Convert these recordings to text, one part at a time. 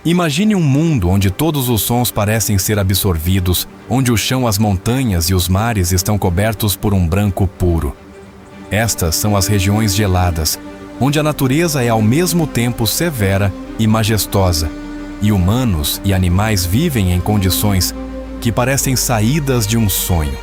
Imagine um mundo onde todos os sons parecem ser absorvidos, onde o chão, as montanhas e os mares estão cobertos por um branco puro. Estas são as regiões geladas, onde a natureza é ao mesmo tempo severa e majestosa, e humanos e animais vivem em condições que parecem saídas de um sonho.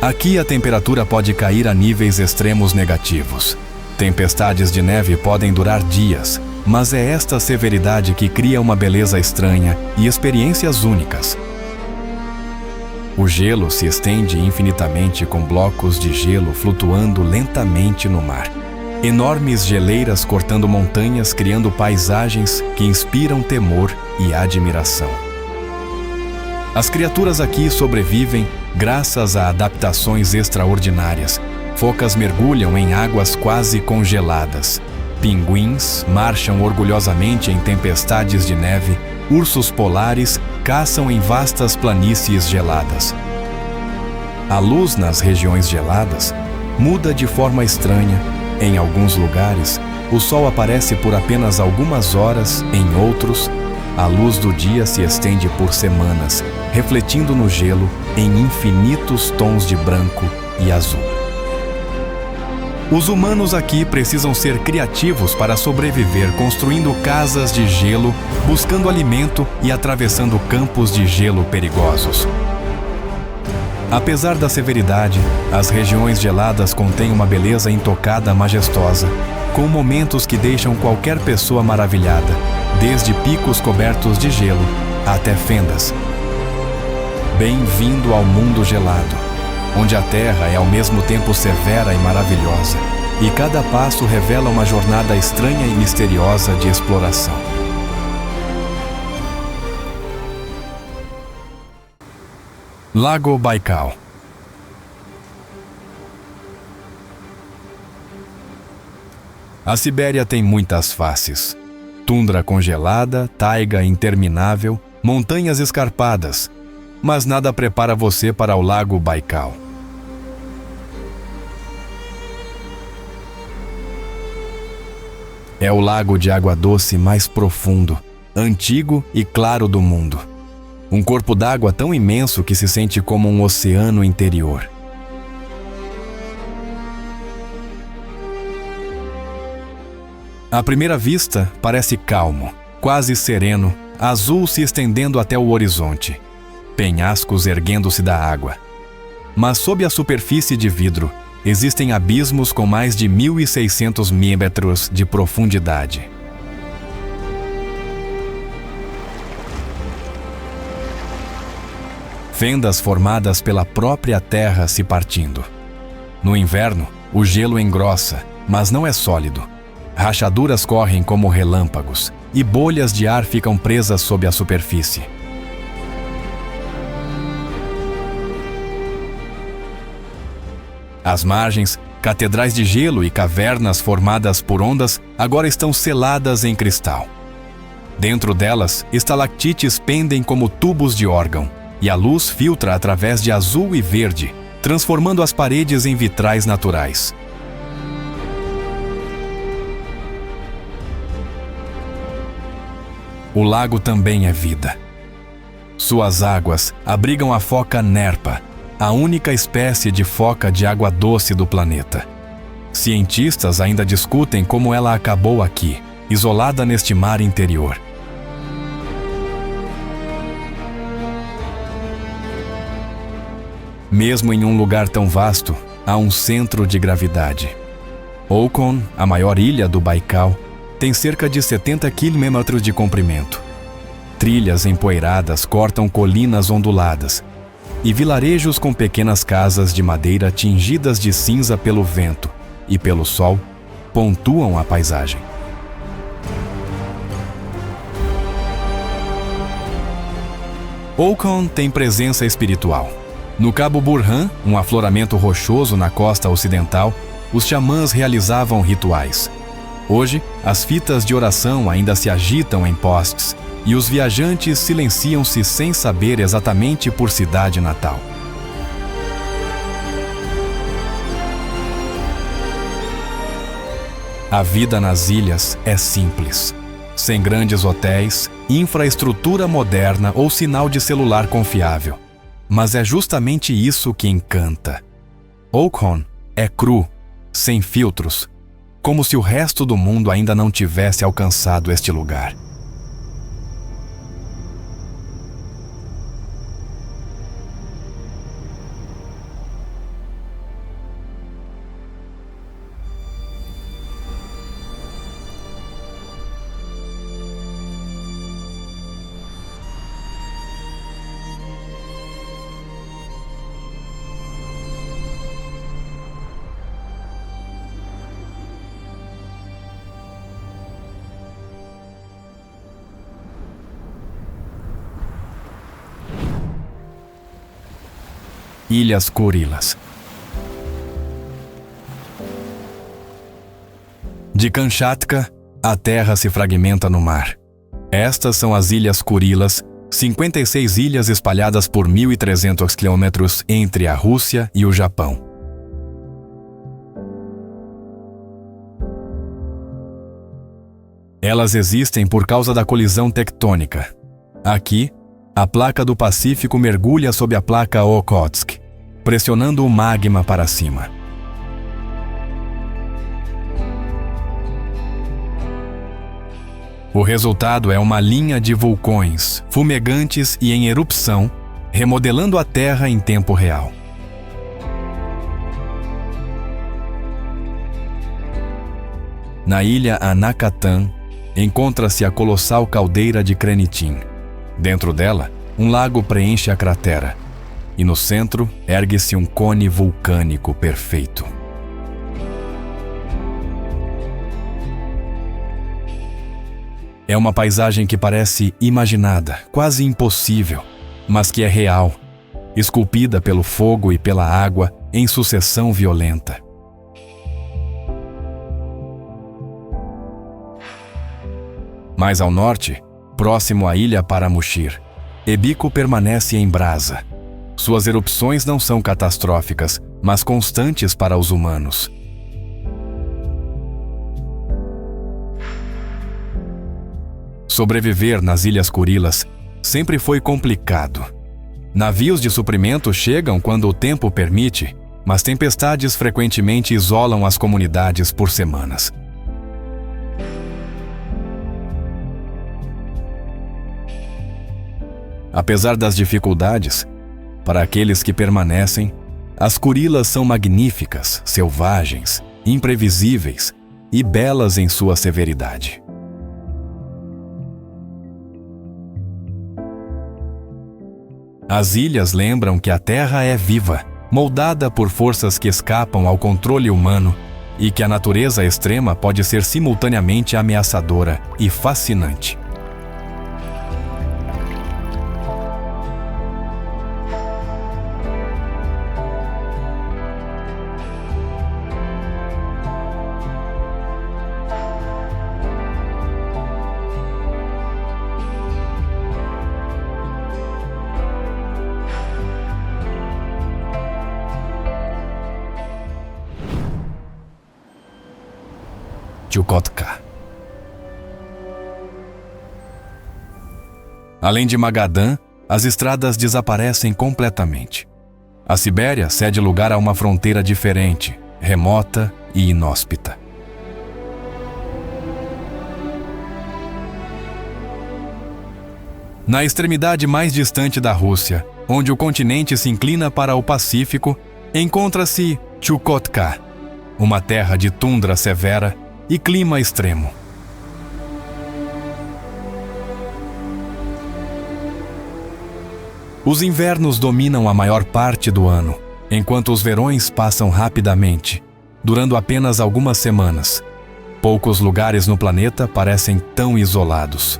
Aqui a temperatura pode cair a níveis extremos negativos. Tempestades de neve podem durar dias, mas é esta severidade que cria uma beleza estranha e experiências únicas. O gelo se estende infinitamente com blocos de gelo flutuando lentamente no mar. Enormes geleiras cortando montanhas, criando paisagens que inspiram temor e admiração. As criaturas aqui sobrevivem graças a adaptações extraordinárias. Focas mergulham em águas quase congeladas. Pinguins marcham orgulhosamente em tempestades de neve. Ursos polares caçam em vastas planícies geladas. A luz nas regiões geladas muda de forma estranha. Em alguns lugares, o sol aparece por apenas algumas horas, em outros, a luz do dia se estende por semanas, refletindo no gelo em infinitos tons de branco e azul. Os humanos aqui precisam ser criativos para sobreviver, construindo casas de gelo, buscando alimento e atravessando campos de gelo perigosos. Apesar da severidade, as regiões geladas contêm uma beleza intocada majestosa, com momentos que deixam qualquer pessoa maravilhada, desde picos cobertos de gelo até fendas. Bem-vindo ao mundo gelado, onde a terra é ao mesmo tempo severa e maravilhosa, e cada passo revela uma jornada estranha e misteriosa de exploração. Lago Baikal. A Sibéria tem muitas faces. Tundra congelada, taiga interminável, montanhas escarpadas, mas nada prepara você para o Lago Baikal. É o lago de água doce mais profundo, antigo e claro do mundo. Um corpo d'água tão imenso que se sente como um oceano interior. À primeira vista, parece calmo, quase sereno, azul se estendendo até o horizonte, penhascos erguendo-se da água. Mas sob a superfície de vidro, existem abismos com mais de 1.600 metros de profundidade. Fendas formadas pela própria terra se partindo. No inverno, o gelo engrossa, mas não é sólido. Rachaduras correm como relâmpagos, e bolhas de ar ficam presas sob a superfície. As margens, catedrais de gelo e cavernas formadas por ondas agora estão seladas em cristal. Dentro delas, estalactites pendem como tubos de órgão, e a luz filtra através de azul e verde, transformando as paredes em vitrais naturais. O lago também é vida. Suas águas abrigam a foca nerpa, a única espécie de foca de água doce do planeta. Cientistas ainda discutem como ela acabou aqui, isolada neste mar interior. Mesmo em um lugar tão vasto, há um centro de gravidade. Okhon, a maior ilha do Baikal, tem cerca de 70 km de comprimento. Trilhas empoeiradas cortam colinas onduladas, e vilarejos com pequenas casas de madeira tingidas de cinza pelo vento e pelo sol pontuam a paisagem. Okhon tem presença espiritual. No Cabo Burhan, um afloramento rochoso na costa ocidental, os xamãs realizavam rituais. Hoje, as fitas de oração ainda se agitam em postes e os viajantes silenciam-se sem saber exatamente por cidade natal. A vida nas ilhas é simples. sem grandes hotéis, infraestrutura moderna ou sinal de celular confiável. Mas é justamente isso que encanta. Oakhorn é cru, sem filtros, como se o resto do mundo ainda não tivesse alcançado este lugar. Ilhas Kurilas. De Kamchatka, a terra se fragmenta no mar. Estas são as Ilhas Kurilas, 56 ilhas espalhadas por 1.300 quilômetros entre a Rússia e o Japão. Elas existem por causa da colisão tectônica. Aqui, a placa do Pacífico mergulha sob a placa Okhotsk, pressionando o magma para cima. O resultado é uma linha de vulcões, fumegantes e em erupção, remodelando a Terra em tempo real. Na ilha Anakatan, encontra-se a colossal caldeira de Krenitin. Dentro dela, um lago preenche a cratera, e no centro ergue-se um cone vulcânico perfeito. É uma paisagem que parece imaginada, quase impossível, mas que é real, esculpida pelo fogo e pela água em sucessão violenta. Mais ao norte, próximo à ilha Paramushir, Ebico permanece em brasa. Suas erupções não são catastróficas, mas constantes para os humanos. Sobreviver nas Ilhas Kurilas sempre foi complicado. Navios de suprimento chegam quando o tempo permite, mas tempestades frequentemente isolam as comunidades por semanas. Apesar das dificuldades, para aqueles que permanecem, as Kurilas são magníficas, selvagens, imprevisíveis e belas em sua severidade. As ilhas lembram que a Terra é viva, moldada por forças que escapam ao controle humano e que a natureza extrema pode ser simultaneamente ameaçadora e fascinante. Chukotka. Além de Magadan, as estradas desaparecem completamente. A Sibéria cede lugar a uma fronteira diferente, remota e inóspita. Na extremidade mais distante da Rússia, onde o continente se inclina para o Pacífico, encontra-se Chukotka, uma terra de tundra severa e clima extremo. Os invernos dominam a maior parte do ano, enquanto os verões passam rapidamente, durando apenas algumas semanas. Poucos lugares no planeta parecem tão isolados.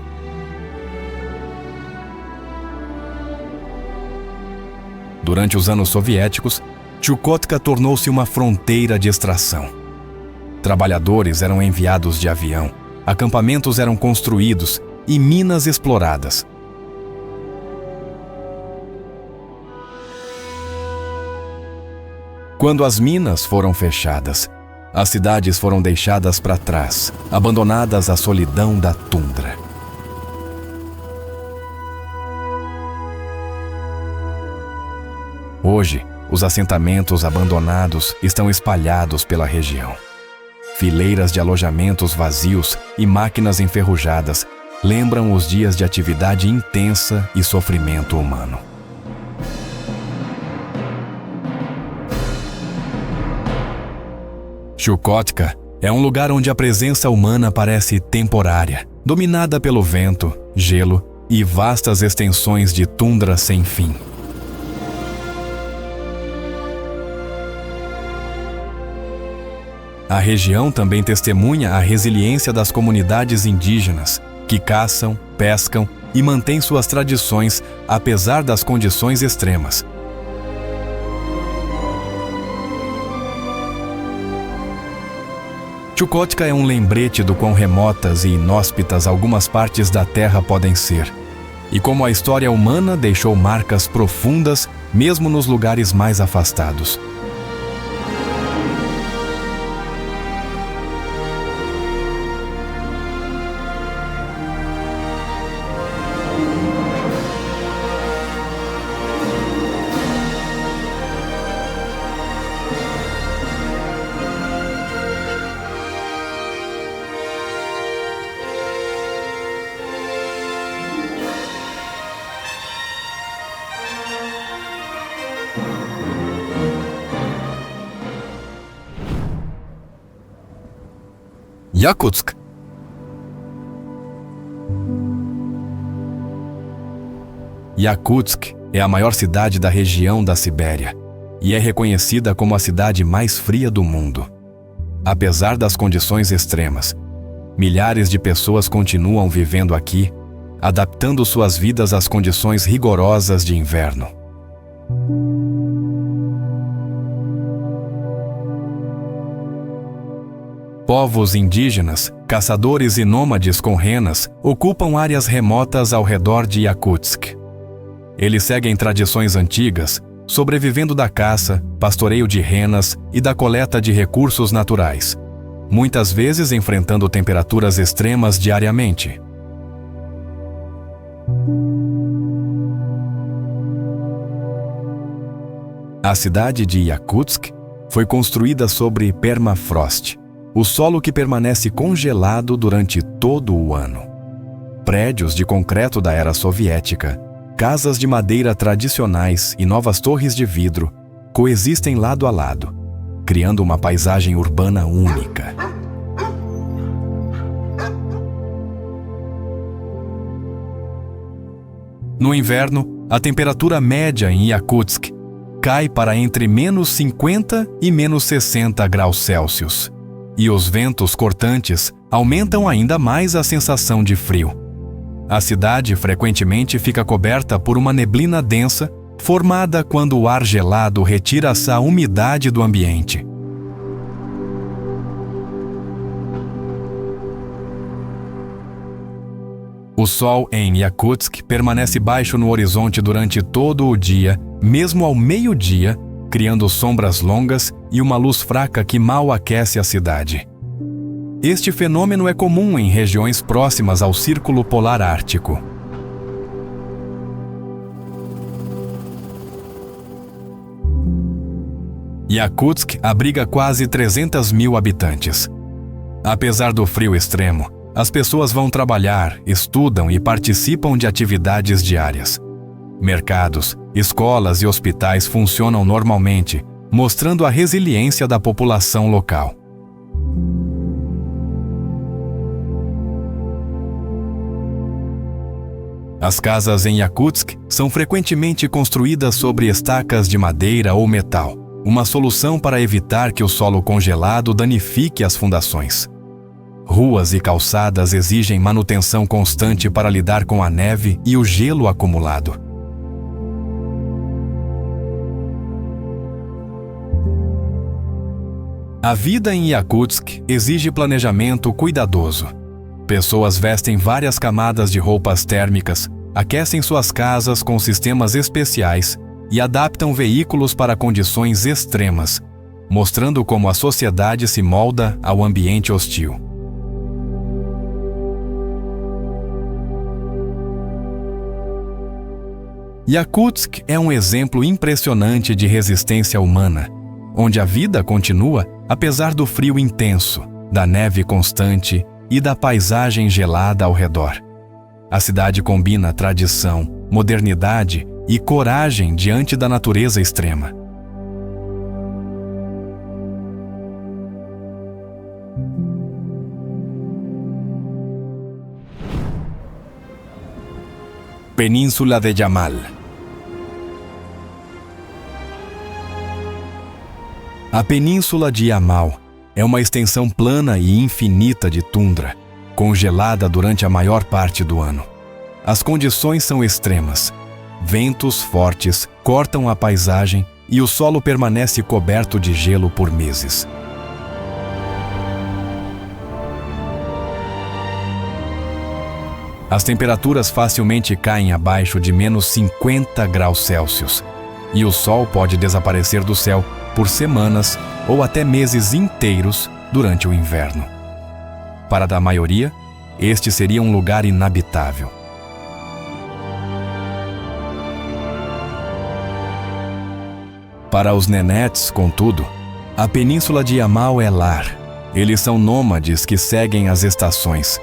Durante os anos soviéticos, Chukotka tornou-se uma fronteira de extração. Trabalhadores eram enviados de avião, acampamentos eram construídos e minas exploradas. Quando as minas foram fechadas, As cidades foram deixadas para trás, abandonadas à solidão da tundra. Hoje, os assentamentos abandonados estão espalhados pela região. Fileiras de alojamentos vazios e máquinas enferrujadas lembram os dias de atividade intensa e sofrimento humano. Chukotka é um lugar onde a presença humana parece temporária, dominada pelo vento, gelo e vastas extensões de tundra sem fim. A região também testemunha a resiliência das comunidades indígenas, que caçam, pescam e mantêm suas tradições apesar das condições extremas. Chukotka é um lembrete do quão remotas e inóspitas algumas partes da Terra podem ser, e como a história humana deixou marcas profundas mesmo nos lugares mais afastados. Yakutsk. Yakutsk é a maior cidade da região da Sibéria e é reconhecida como a cidade mais fria do mundo. Apesar das condições extremas, milhares de pessoas continuam vivendo aqui, adaptando suas vidas às condições rigorosas de inverno. Povos indígenas, caçadores e nômades com renas ocupam áreas remotas ao redor de Yakutsk. Eles seguem tradições antigas, sobrevivendo da caça, pastoreio de renas e da coleta de recursos naturais, muitas vezes enfrentando temperaturas extremas diariamente. A cidade de Yakutsk foi construída sobre permafrost, o solo que permanece congelado durante todo o ano. Prédios de concreto da era soviética, casas de madeira tradicionais e novas torres de vidro coexistem lado a lado, criando uma paisagem urbana única. No inverno, a temperatura média em Yakutsk cai para entre menos 50 e menos 60 graus Celsius. E os ventos cortantes aumentam ainda mais a sensação de frio. A cidade frequentemente fica coberta por uma neblina densa, formada quando o ar gelado retira essa umidade do ambiente. O sol em Yakutsk permanece baixo no horizonte durante todo o dia, mesmo ao meio-dia, criando sombras longas e uma luz fraca que mal aquece a cidade. Este fenômeno é comum em regiões próximas ao Círculo Polar Ártico. Yakutsk abriga quase 300 mil habitantes. Apesar do frio extremo, as pessoas vão trabalhar, estudam e participam de atividades diárias. Mercados, escolas e hospitais funcionam normalmente, mostrando a resiliência da população local. As casas em Yakutsk são frequentemente construídas sobre estacas de madeira ou metal, uma solução para evitar que o solo congelado danifique as fundações. Ruas e calçadas exigem manutenção constante para lidar com a neve e o gelo acumulado. A vida em Yakutsk exige planejamento cuidadoso. Pessoas vestem várias camadas de roupas térmicas, aquecem suas casas com sistemas especiais e adaptam veículos para condições extremas, mostrando como a sociedade se molda ao ambiente hostil. Yakutsk é um exemplo impressionante de resistência humana, onde a vida continua apesar do frio intenso, da neve constante e da paisagem gelada ao redor. A cidade combina tradição, modernidade e coragem diante da natureza extrema. Península de Yamal. A Península de Yamal é uma extensão plana e infinita de tundra, congelada durante a maior parte do ano. As condições são extremas. Ventos fortes cortam a paisagem e o solo permanece coberto de gelo por meses. As temperaturas facilmente caem abaixo de menos 50 graus Celsius, e o sol pode desaparecer do céu por semanas ou até meses inteiros durante o inverno. Para a maioria, este seria um lugar inabitável. Para os Nenets, contudo, a Península de Yamal é lar. Eles são nômades que seguem as estações,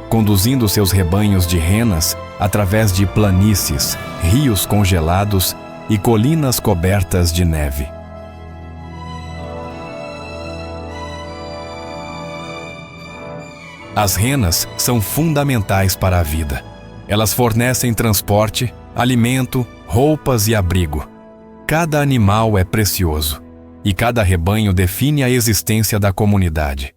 conduzindo seus rebanhos de renas através de planícies, rios congelados e colinas cobertas de neve. As renas são fundamentais para a vida. Elas fornecem transporte, alimento, roupas e abrigo. Cada animal é precioso, e cada rebanho define a existência da comunidade.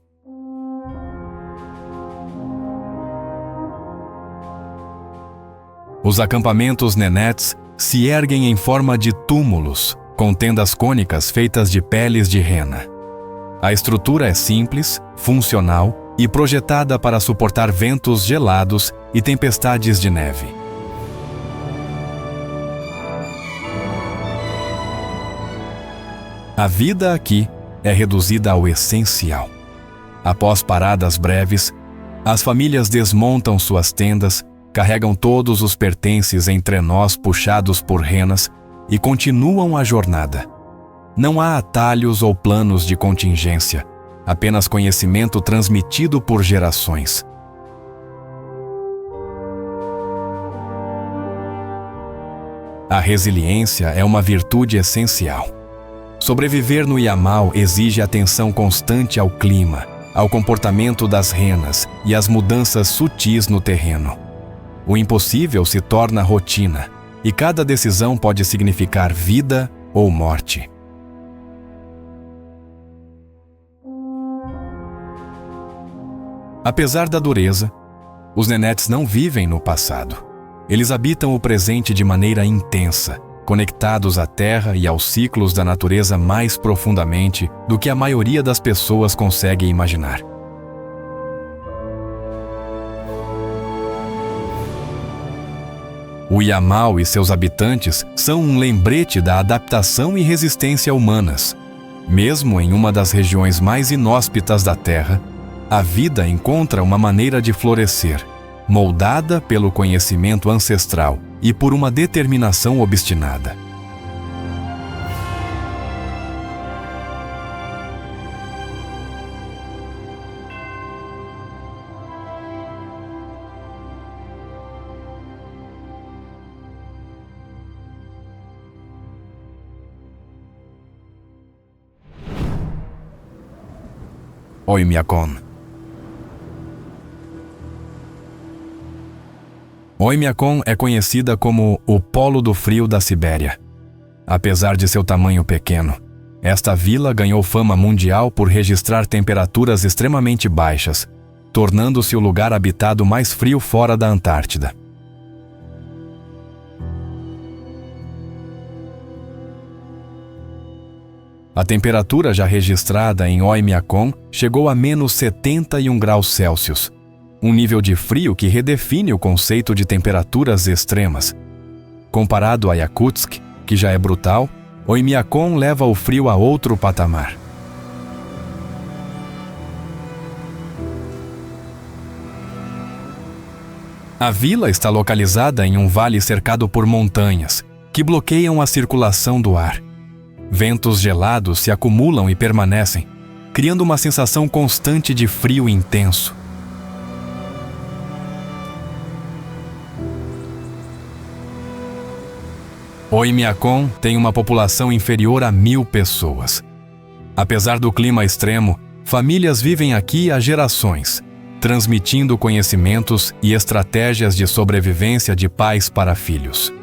Os acampamentos Nenets se erguem em forma de túmulos, com tendas cônicas feitas de peles de rena. A estrutura é simples, funcional e projetada para suportar ventos gelados e tempestades de neve. A vida aqui é reduzida ao essencial. Após paradas breves, as famílias desmontam suas tendas, carregam todos os pertences em trenós puxados por renas e continuam a jornada. Não há atalhos ou planos de contingência, apenas conhecimento transmitido por gerações. A resiliência é uma virtude essencial. Sobreviver no Yamal exige atenção constante ao clima, ao comportamento das renas e às mudanças sutis no terreno. O impossível se torna rotina, e cada decisão pode significar vida ou morte. Apesar da dureza, os Nenets não vivem no passado. Eles habitam o presente de maneira intensa, conectados à terra e aos ciclos da natureza mais profundamente do que a maioria das pessoas consegue imaginar. O Yamal e seus habitantes são um lembrete da adaptação e resistência humanas. Mesmo em uma das regiões mais inóspitas da Terra, a vida encontra uma maneira de florescer, moldada pelo conhecimento ancestral e por uma determinação obstinada. Oymyakon. Oymyakon é conhecida como o Polo do Frio da Sibéria. Apesar de seu tamanho pequeno, esta vila ganhou fama mundial por registrar temperaturas extremamente baixas, tornando-se o lugar habitado mais frio fora da Antártida. A temperatura já registrada em Oymyakon chegou a menos 71 graus Celsius, um nível de frio que redefine o conceito de temperaturas extremas. Comparado a Yakutsk, que já é brutal, Oymyakon leva o frio a outro patamar. A vila está localizada em um vale cercado por montanhas, que bloqueiam a circulação do ar. Ventos gelados se acumulam e permanecem, criando uma sensação constante de frio intenso. Oymyakon tem uma população inferior a 1.000 pessoas. Apesar do clima extremo, famílias vivem aqui há gerações, transmitindo conhecimentos e estratégias de sobrevivência de pais para filhos.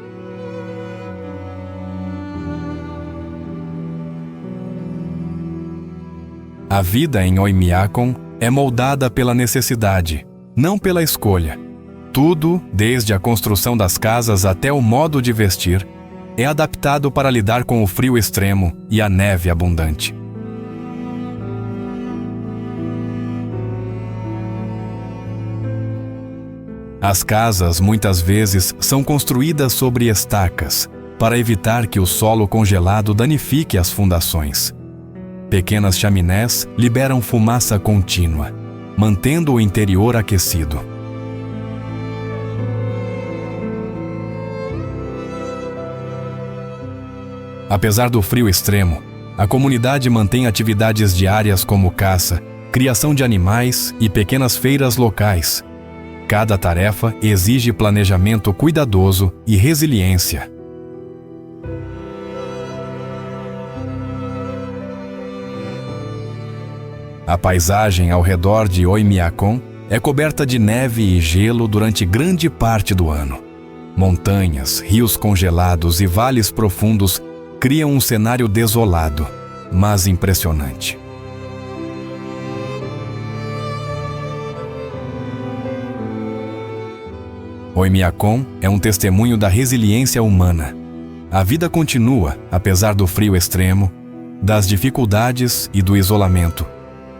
A vida em Oymyakon é moldada pela necessidade, não pela escolha. Tudo, desde a construção das casas até o modo de vestir, é adaptado para lidar com o frio extremo e a neve abundante. As casas, muitas vezes, são construídas sobre estacas, para evitar que o solo congelado danifique as fundações. Pequenas chaminés liberam fumaça contínua, mantendo o interior aquecido. Apesar do frio extremo, a comunidade mantém atividades diárias como caça, criação de animais e pequenas feiras locais. Cada tarefa exige planejamento cuidadoso e resiliência. A paisagem ao redor de Oymyakon é coberta de neve e gelo durante grande parte do ano. Montanhas, rios congelados e vales profundos criam um cenário desolado, mas impressionante. Oymyakon é um testemunho da resiliência humana. A vida continua, apesar do frio extremo, das dificuldades e do isolamento,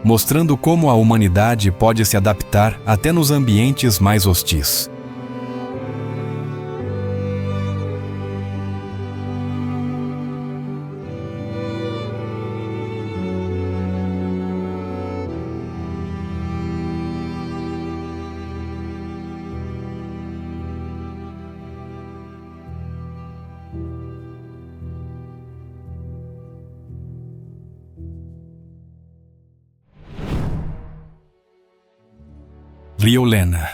mostrando como a humanidade pode se adaptar até nos ambientes mais hostis. Rio Lena.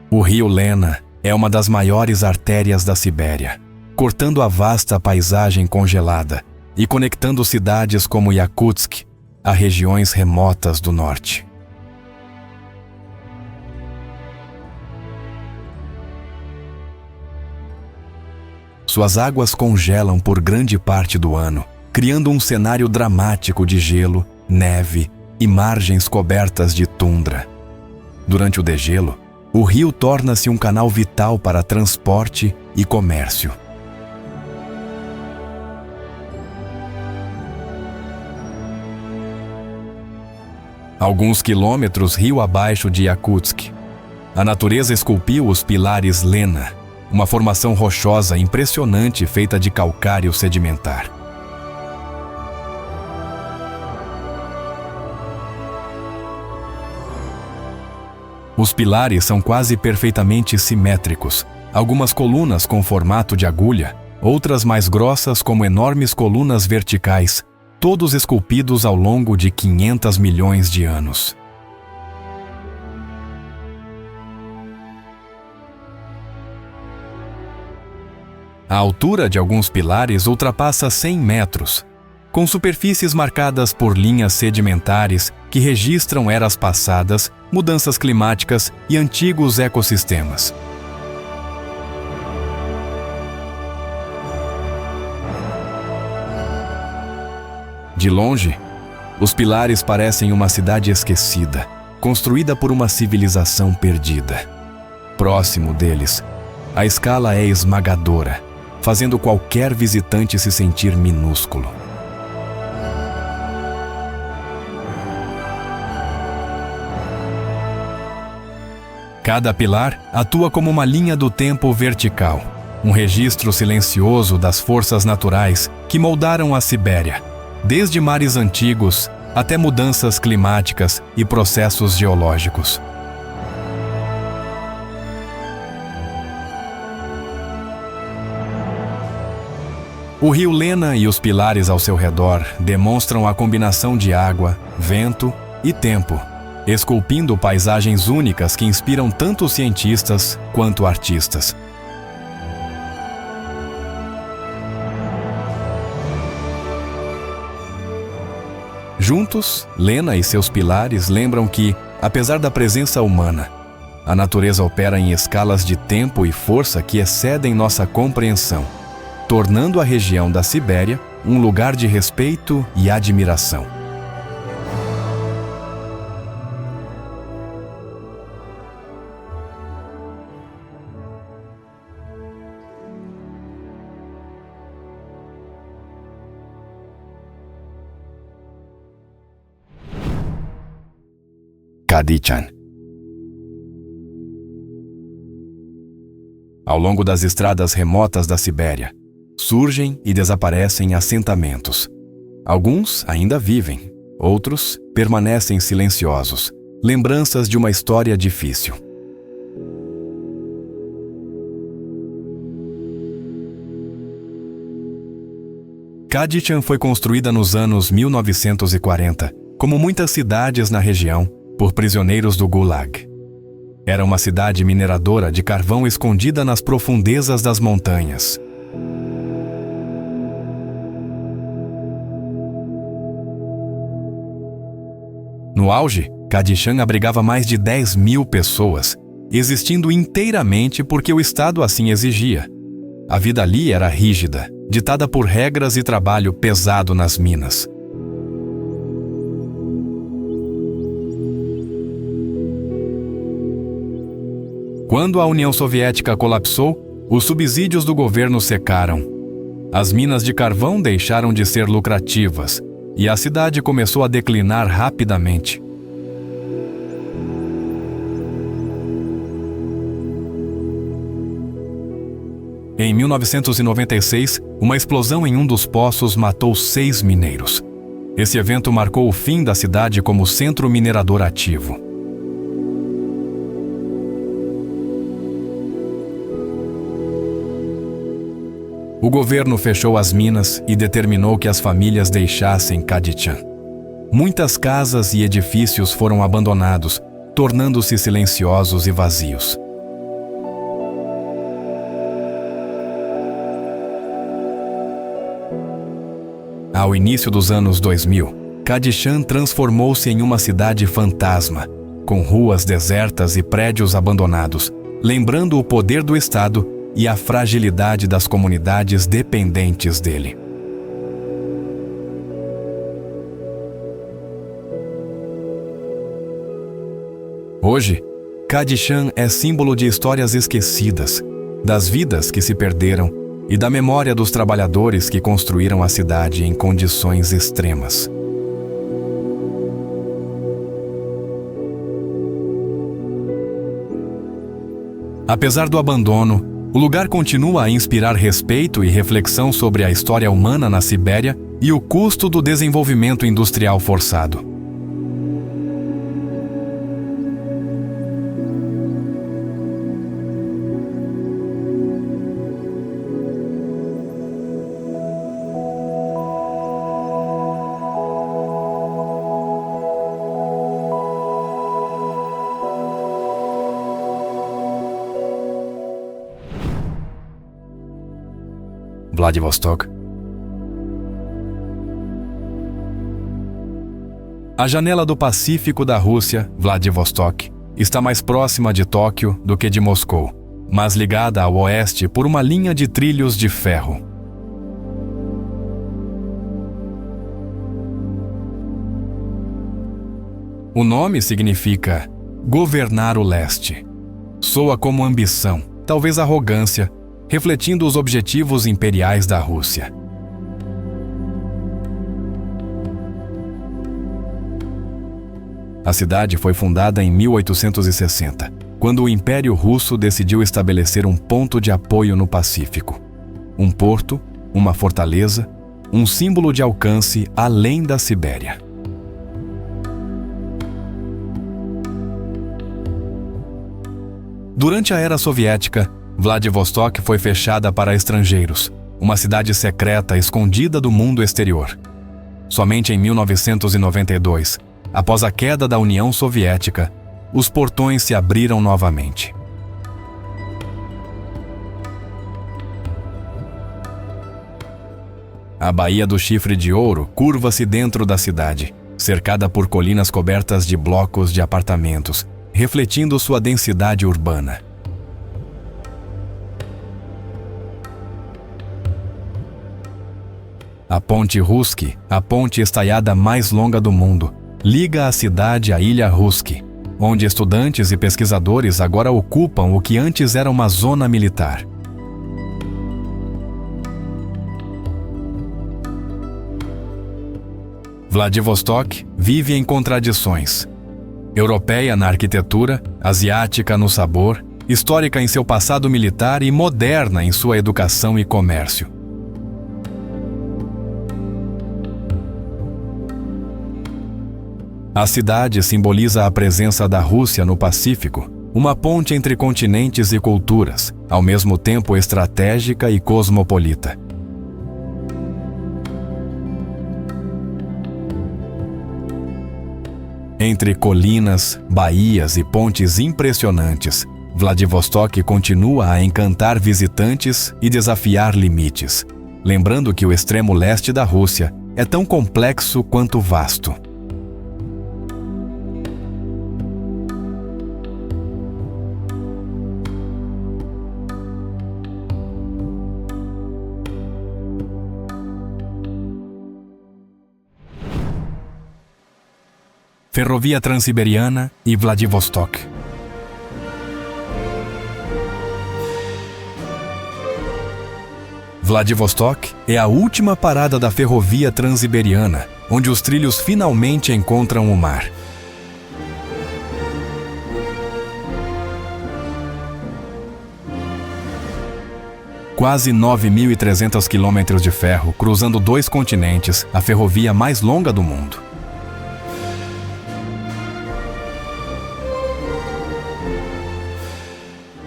O rio Lena é uma das maiores artérias da Sibéria, cortando a vasta paisagem congelada e conectando cidades como Yakutsk a regiões remotas do norte. Suas águas congelam por grande parte do ano, criando um cenário dramático de gelo, neve e margens cobertas de tundra. Durante o degelo, o rio torna-se um canal vital para transporte e comércio. Alguns quilômetros rio abaixo de Yakutsk, a natureza esculpiu os pilares Lena, uma formação rochosa impressionante feita de calcário sedimentar. Os pilares são quase perfeitamente simétricos, algumas colunas com formato de agulha, outras mais grossas como enormes colunas verticais, todos esculpidos ao longo de 500 milhões de anos. A altura de alguns pilares ultrapassa 100 metros, com superfícies marcadas por linhas sedimentares que registram eras passadas, mudanças climáticas e antigos ecossistemas. De longe, os pilares parecem uma cidade esquecida, construída por uma civilização perdida. Próximo deles, a escala é esmagadora, fazendo qualquer visitante se sentir minúsculo. Cada pilar atua como uma linha do tempo vertical, um registro silencioso das forças naturais que moldaram a Sibéria, desde mares antigos até mudanças climáticas e processos geológicos. O rio Lena e os pilares ao seu redor demonstram a combinação de água, vento e tempo, esculpindo paisagens únicas que inspiram tanto cientistas quanto artistas. Juntos, Lena e seus pilares lembram que, apesar da presença humana, a natureza opera em escalas de tempo e força que excedem nossa compreensão, tornando a região da Sibéria um lugar de respeito e admiração. Kadichan. Ao longo das estradas remotas da Sibéria, surgem e desaparecem assentamentos. Alguns ainda vivem, outros permanecem silenciosos, lembranças de uma história difícil. Kadichan foi construída nos anos 1940, como muitas cidades na região, por prisioneiros do Gulag. Era uma cidade mineradora de carvão escondida nas profundezas das montanhas. No auge, Kadichan abrigava mais de 10.000 pessoas, existindo inteiramente porque o Estado assim exigia. A vida ali era rígida, ditada por regras e trabalho pesado nas minas. Quando a União Soviética colapsou, os subsídios do governo secaram. As minas de carvão deixaram de ser lucrativas e a cidade começou a declinar rapidamente. Em 1996, uma explosão em um dos poços matou 6 mineiros. Esse evento marcou o fim da cidade como centro minerador ativo. O governo fechou as minas e determinou que as famílias deixassem Kadichan. Muitas casas e edifícios foram abandonados, tornando-se silenciosos e vazios. Ao início dos anos 2000, Kadichan transformou-se em uma cidade fantasma, com ruas desertas e prédios abandonados, lembrando o poder do Estado e a fragilidade das comunidades dependentes dele. Hoje, Kadichan é símbolo de histórias esquecidas, das vidas que se perderam e da memória dos trabalhadores que construíram a cidade em condições extremas. Apesar do abandono, o lugar continua a inspirar respeito e reflexão sobre a história humana na Sibéria e o custo do desenvolvimento industrial forçado. Vladivostok. A janela do Pacífico da Rússia, Vladivostok, está mais próxima de Tóquio do que de Moscou, mas ligada ao oeste por uma linha de trilhos de ferro. O nome significa governar o leste. Soa como ambição, talvez arrogância, refletindo os objetivos imperiais da Rússia. A cidade foi fundada em 1860, quando o Império Russo decidiu estabelecer um ponto de apoio no Pacífico. Um porto, uma fortaleza, um símbolo de alcance além da Sibéria. Durante a era soviética, Vladivostok foi fechada para estrangeiros, uma cidade secreta escondida do mundo exterior. Somente em 1992, após a queda da União Soviética, os portões se abriram novamente. A Baía do Chifre de Ouro curva-se dentro da cidade, cercada por colinas cobertas de blocos de apartamentos, refletindo sua densidade urbana. A Ponte Ruski, a ponte estaiada mais longa do mundo, liga a cidade à Ilha Ruski, onde estudantes e pesquisadores agora ocupam o que antes era uma zona militar. Vladivostok vive em contradições. Europeia na arquitetura, asiática no sabor, histórica em seu passado militar e moderna em sua educação e comércio. A cidade simboliza a presença da Rússia no Pacífico, uma ponte entre continentes e culturas, ao mesmo tempo estratégica e cosmopolita. Entre colinas, baías e pontes impressionantes, Vladivostok continua a encantar visitantes e desafiar limites, lembrando que o extremo leste da Rússia é tão complexo quanto vasto. Ferrovia Transiberiana e Vladivostok. Vladivostok é a última parada da Ferrovia Transiberiana, onde os trilhos finalmente encontram o mar. Quase 9.300 quilômetros de ferro cruzando 2 continentes, a ferrovia mais longa do mundo.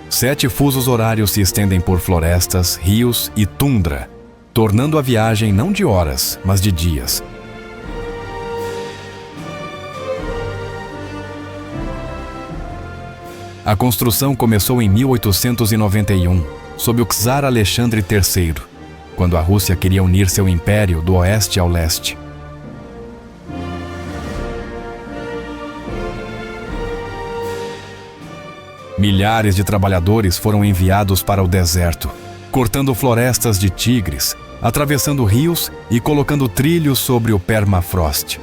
Sete fusos horários se estendem por florestas, rios e tundra, tornando a viagem não de horas, mas de dias. A construção começou em 1891, sob o czar Alexandre III, quando a Rússia queria unir seu império do oeste ao leste. Milhares de trabalhadores foram enviados para o deserto, cortando florestas de tigres, atravessando rios e colocando trilhos sobre o permafrost.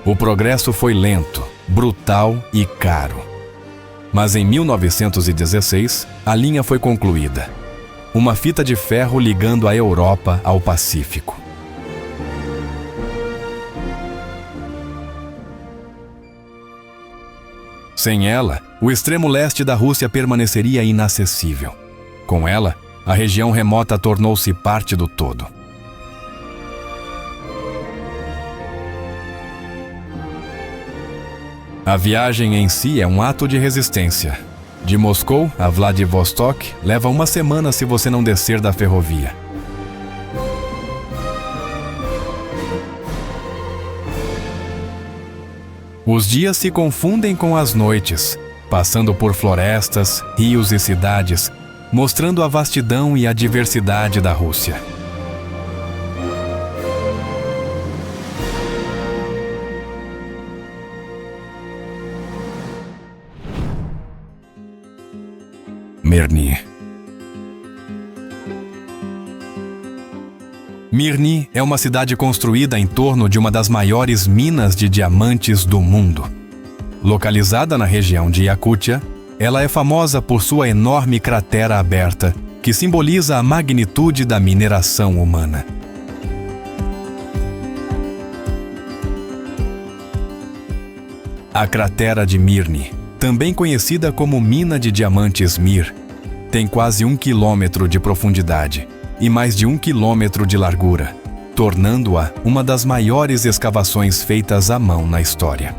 O progresso foi lento, brutal e caro. Mas em 1916, a linha foi concluída. Uma fita de ferro ligando a Europa ao Pacífico. Sem ela, o extremo leste da Rússia permaneceria inacessível. Com ela, a região remota tornou-se parte do todo. A viagem em si é um ato de resistência. De Moscou a Vladivostok leva 1 semana se você não descer da ferrovia. Os dias se confundem com as noites, passando por florestas, rios e cidades, mostrando a vastidão e a diversidade da Rússia. Mirny. Mirny é uma cidade construída em torno de uma das maiores minas de diamantes do mundo. Localizada na região de Iacútia, ela é famosa por sua enorme cratera aberta, que simboliza a magnitude da mineração humana. A cratera de Mirny, também conhecida como Mina de Diamantes Mir, tem quase 1 quilômetro de profundidade e mais de 1 quilômetro de largura, tornando-a uma das maiores escavações feitas à mão na história.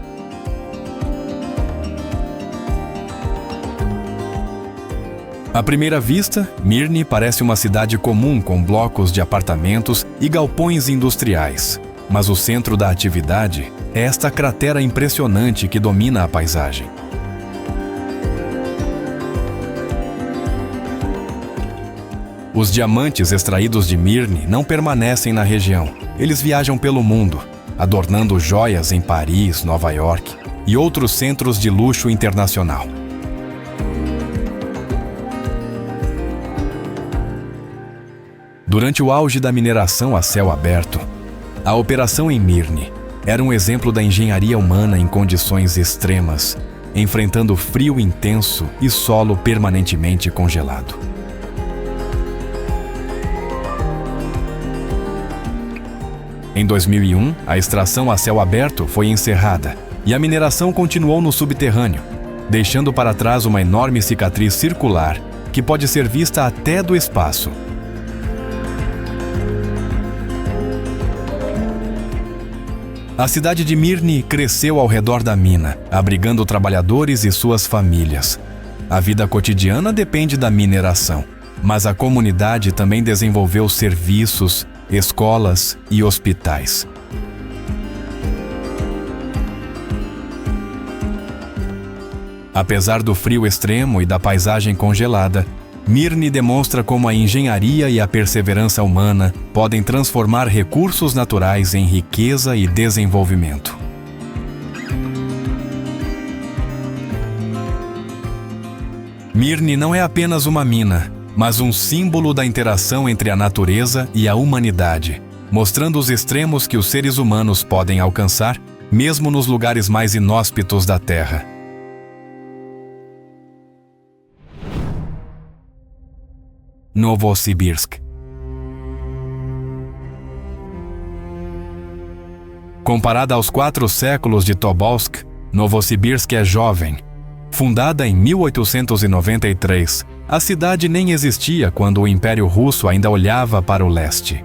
À primeira vista, Mirny parece uma cidade comum com blocos de apartamentos e galpões industriais, mas o centro da atividade é esta cratera impressionante que domina a paisagem. Os diamantes extraídos de Mirny não permanecem na região. Eles viajam pelo mundo, adornando joias em Paris, Nova York e outros centros de luxo internacional. Durante o auge da mineração a céu aberto, a operação em Mirny era um exemplo da engenharia humana em condições extremas, enfrentando frio intenso e solo permanentemente congelado. Em 2001, a extração a céu aberto foi encerrada e a mineração continuou no subterrâneo, deixando para trás uma enorme cicatriz circular que pode ser vista até do espaço. A cidade de Mirny cresceu ao redor da mina, abrigando trabalhadores e suas famílias. A vida cotidiana depende da mineração, mas a comunidade também desenvolveu serviços, escolas e hospitais. Apesar do frio extremo e da paisagem congelada, Mirny demonstra como a engenharia e a perseverança humana podem transformar recursos naturais em riqueza e desenvolvimento. Mirny não é apenas uma mina, mas um símbolo da interação entre a natureza e a humanidade, mostrando os extremos que os seres humanos podem alcançar, mesmo nos lugares mais inóspitos da Terra. Novosibirsk. Comparada aos 4 séculos de Tobolsk, Novosibirsk é jovem. Fundada em 1893, a cidade nem existia quando o Império Russo ainda olhava para o leste.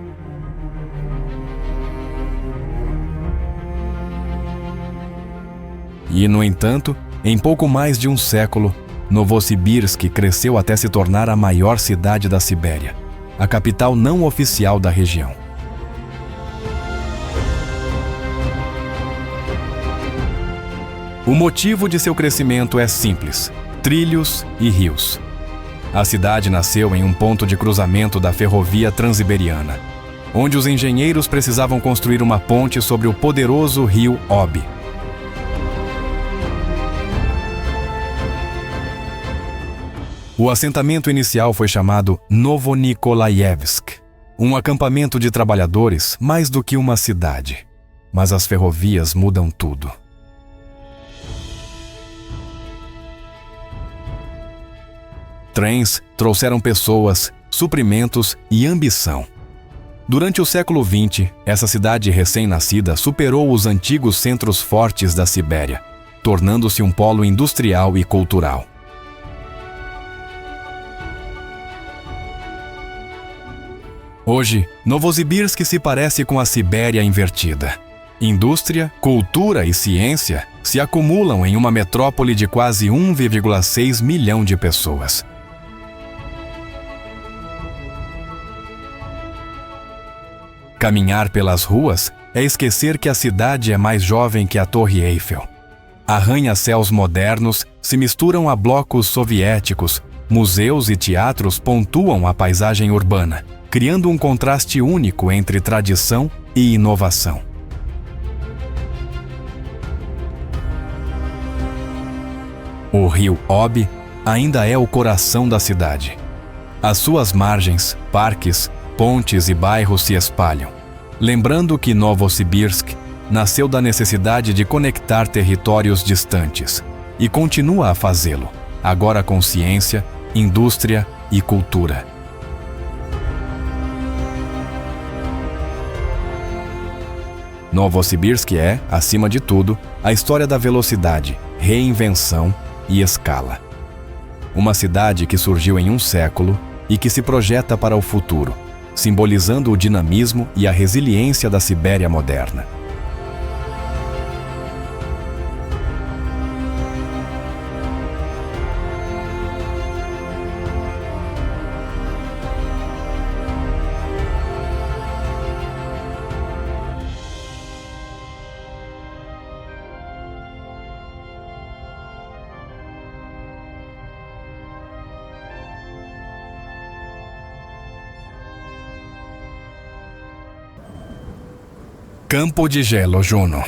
E, no entanto, em pouco mais de um século, Novosibirsk cresceu até se tornar a maior cidade da Sibéria, a capital não oficial da região. O motivo de seu crescimento é simples: trilhos e rios. A cidade nasceu em um ponto de cruzamento da ferrovia Transiberiana, onde os engenheiros precisavam construir uma ponte sobre o poderoso rio Obi. O assentamento inicial foi chamado Novonikolaevsk, um acampamento de trabalhadores mais do que uma cidade. Mas as ferrovias mudam tudo. Trens trouxeram pessoas, suprimentos e ambição. Durante o século XX, essa cidade recém-nascida superou os antigos centros fortes da Sibéria, tornando-se um polo industrial e cultural. Hoje, Novosibirsk se parece com a Sibéria invertida. Indústria, cultura e ciência se acumulam em uma metrópole de quase 1,6 milhão de pessoas. Caminhar pelas ruas é esquecer que a cidade é mais jovem que a Torre Eiffel. Arranha-céus modernos se misturam a blocos soviéticos, museus e teatros pontuam a paisagem urbana, criando um contraste único entre tradição e inovação. O rio Obi ainda é o coração da cidade. Às suas margens, parques, pontes e bairros se espalham, lembrando que Novosibirsk nasceu da necessidade de conectar territórios distantes e continua a fazê-lo, agora com ciência, indústria e cultura. Novosibirsk é, acima de tudo, a história da velocidade, reinvenção e escala. Uma cidade que surgiu em um século e que se projeta para o futuro, simbolizando o dinamismo e a resiliência da Sibéria moderna. Campo de Gelo Juno.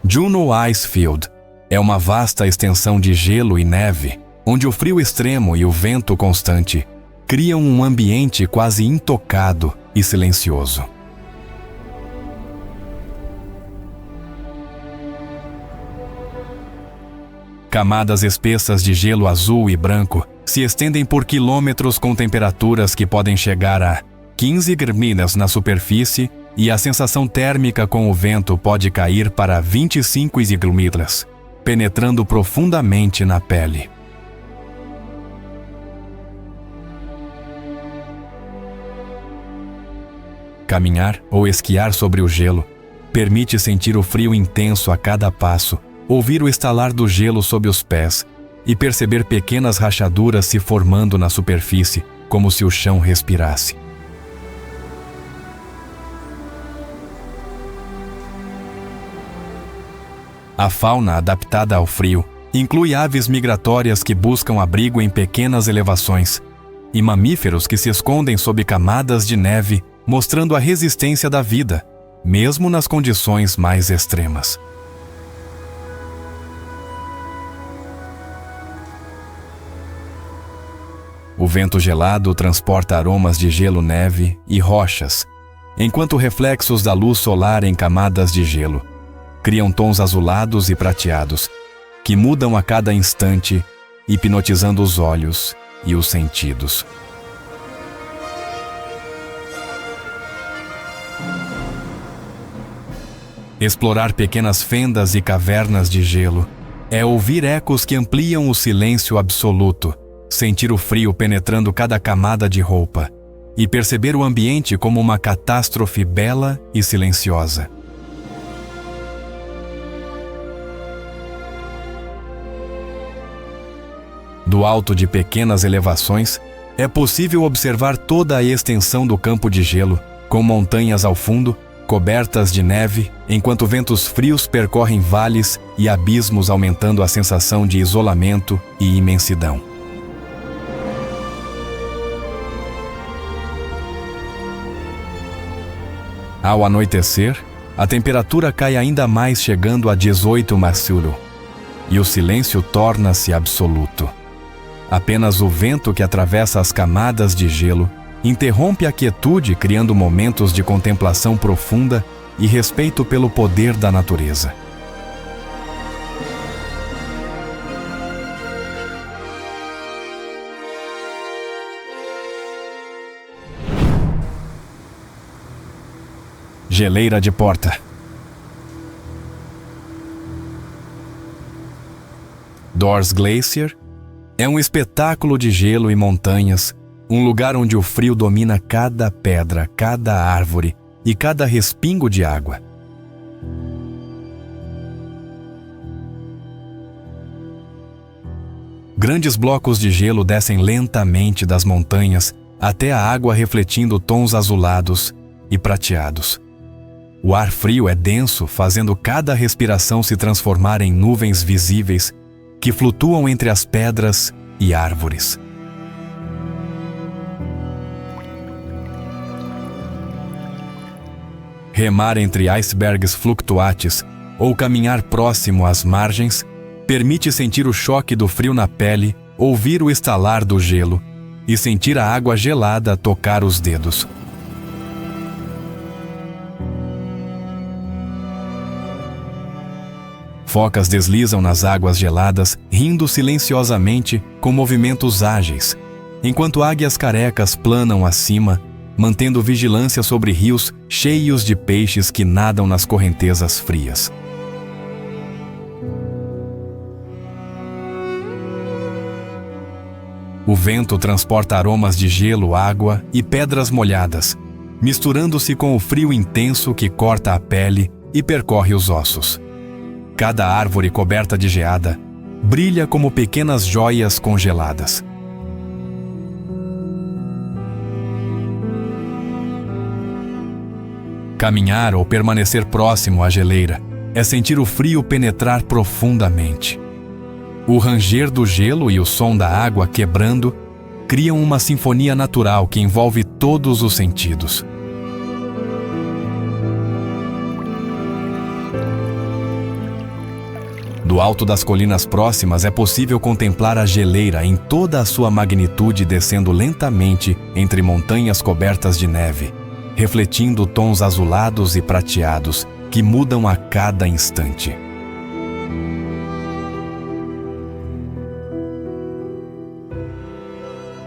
Juno Icefield é uma vasta extensão de gelo e neve, onde o frio extremo e o vento constante criam um ambiente quase intocado e silencioso. Camadas espessas de gelo azul e branco se estendem por quilômetros com temperaturas que podem chegar a 15 graminas na superfície e a sensação térmica com o vento pode cair para 25 graminas, penetrando profundamente na pele. Caminhar ou esquiar sobre o gelo permite sentir o frio intenso a cada passo, ouvir o estalar do gelo sob os pés e perceber pequenas rachaduras se formando na superfície, como se o chão respirasse. A fauna adaptada ao frio inclui aves migratórias que buscam abrigo em pequenas elevações e mamíferos que se escondem sob camadas de neve, mostrando a resistência da vida, mesmo nas condições mais extremas. O vento gelado transporta aromas de gelo, neve e rochas, enquanto reflexos da luz solar em camadas de gelo criam tons azulados e prateados, que mudam a cada instante, hipnotizando os olhos e os sentidos. Explorar pequenas fendas e cavernas de gelo é ouvir ecos que ampliam o silêncio absoluto, sentir o frio penetrando cada camada de roupa e perceber o ambiente como uma catástrofe bela e silenciosa. Do alto de pequenas elevações, é possível observar toda a extensão do campo de gelo, com montanhas ao fundo, cobertas de neve, enquanto ventos frios percorrem vales e abismos, aumentando a sensação de isolamento e imensidão. Ao anoitecer, a temperatura cai ainda mais, chegando a 18 Marcelo, e o silêncio torna-se absoluto. Apenas o vento que atravessa as camadas de gelo interrompe a quietude, criando momentos de contemplação profunda e respeito pelo poder da natureza. Geleira de Porta. Dors Glacier é um espetáculo de gelo e montanhas, um lugar onde o frio domina cada pedra, cada árvore e cada respingo de água. Grandes blocos de gelo descem lentamente das montanhas até a água, refletindo tons azulados e prateados. O ar frio é denso, fazendo cada respiração se transformar em nuvens visíveis que flutuam entre as pedras e árvores. Remar entre icebergs flutuantes ou caminhar próximo às margens permite sentir o choque do frio na pele, ouvir o estalar do gelo e sentir a água gelada tocar os dedos. Focas deslizam nas águas geladas, rindo silenciosamente com movimentos ágeis, enquanto águias carecas planam acima, mantendo vigilância sobre rios cheios de peixes que nadam nas correntezas frias. O vento transporta aromas de gelo, água e pedras molhadas, misturando-se com o frio intenso que corta a pele e percorre os ossos. Cada árvore coberta de geada brilha como pequenas joias congeladas. Caminhar ou permanecer próximo à geleira é sentir o frio penetrar profundamente. O ranger do gelo e o som da água quebrando criam uma sinfonia natural que envolve todos os sentidos. Do alto das colinas próximas é possível contemplar a geleira em toda a sua magnitude descendo lentamente entre montanhas cobertas de neve, refletindo tons azulados e prateados que mudam a cada instante.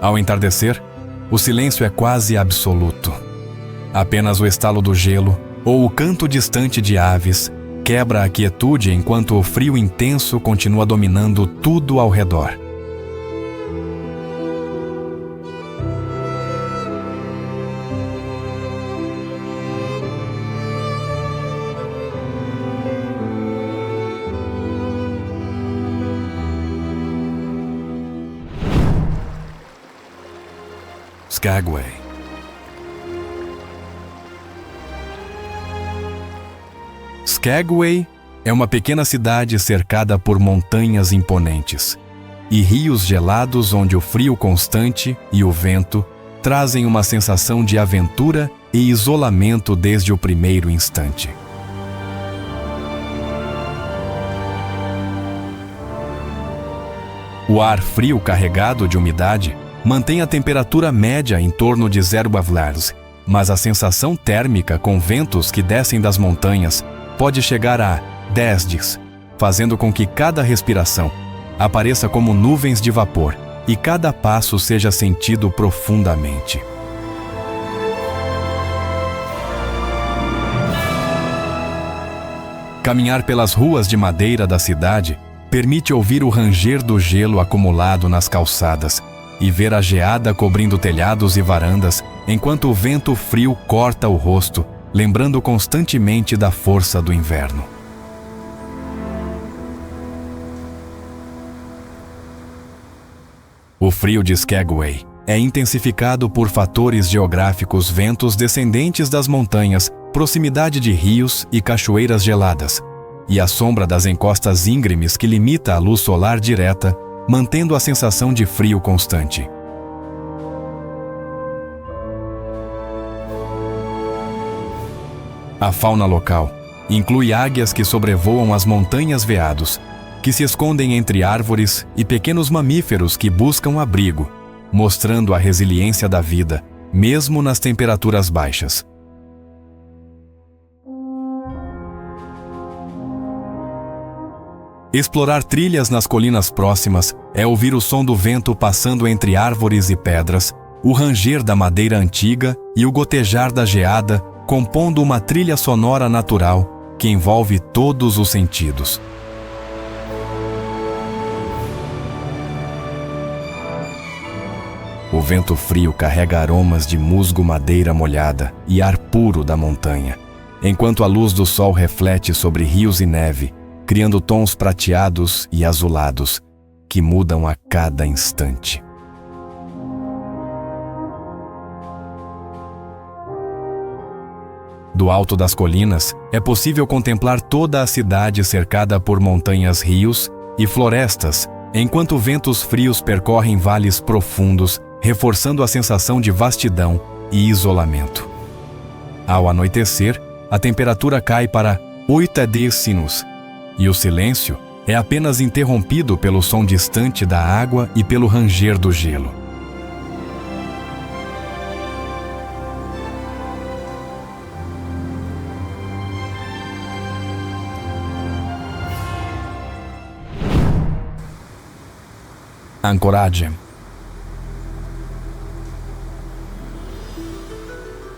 Ao entardecer, o silêncio é quase absoluto. Apenas o estalo do gelo ou o canto distante de aves quebra a quietude enquanto o frio intenso continua dominando tudo ao redor. Skagway. Skagway é uma pequena cidade cercada por montanhas imponentes e rios gelados onde o frio constante e o vento trazem uma sensação de aventura e isolamento desde o primeiro instante. O ar frio carregado de umidade mantém a temperatura média em torno de 0 Bavlars, mas a sensação térmica com ventos que descem das montanhas pode chegar a 10 Ds, fazendo com que cada respiração apareça como nuvens de vapor e cada passo seja sentido profundamente. Caminhar pelas ruas de madeira da cidade permite ouvir o ranger do gelo acumulado nas calçadas e ver a geada cobrindo telhados e varandas, enquanto o vento frio corta o rosto, lembrando constantemente da força do inverno. O frio de Skagway é intensificado por fatores geográficos, ventos descendentes das montanhas, proximidade de rios e cachoeiras geladas, e a sombra das encostas íngremes que limita a luz solar direta, mantendo a sensação de frio constante. A fauna local inclui águias que sobrevoam as montanhas veados, que se escondem entre árvores, e pequenos mamíferos que buscam abrigo, mostrando a resiliência da vida, mesmo nas temperaturas baixas. Explorar trilhas nas colinas próximas é ouvir o som do vento passando entre árvores e pedras, o ranger da madeira antiga e o gotejar da geada, compondo uma trilha sonora natural que envolve todos os sentidos. O vento frio carrega aromas de musgo, madeira molhada e ar puro da montanha, enquanto a luz do sol reflete sobre rios e neve, criando tons prateados e azulados que mudam a cada instante. Do alto das colinas, é possível contemplar toda a cidade cercada por montanhas, rios e florestas, enquanto ventos frios percorrem vales profundos, reforçando a sensação de vastidão e isolamento. Ao anoitecer, a temperatura cai para 8 dC, e o silêncio é apenas interrompido pelo som distante da água e pelo ranger do gelo. Anchorage.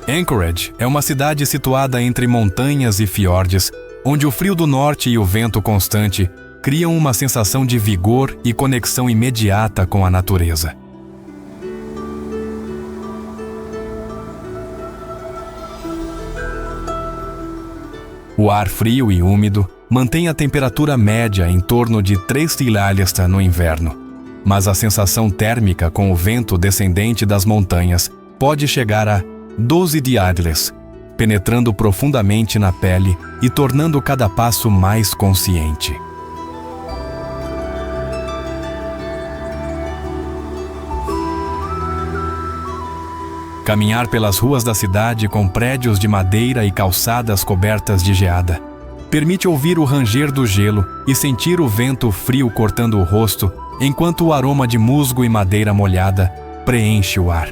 Anchorage é uma cidade situada entre montanhas e fiordes, onde o frio do norte e o vento constante criam uma sensação de vigor e conexão imediata com a natureza. O ar frio e úmido mantém a temperatura média em torno de 3 Tillaliasta no inverno, mas a sensação térmica com o vento descendente das montanhas pode chegar a 12 Diagles, penetrando profundamente na pele e tornando cada passo mais consciente. Caminhar pelas ruas da cidade com prédios de madeira e calçadas cobertas de geada permite ouvir o ranger do gelo e sentir o vento frio cortando o rosto, enquanto o aroma de musgo e madeira molhada preenche o ar.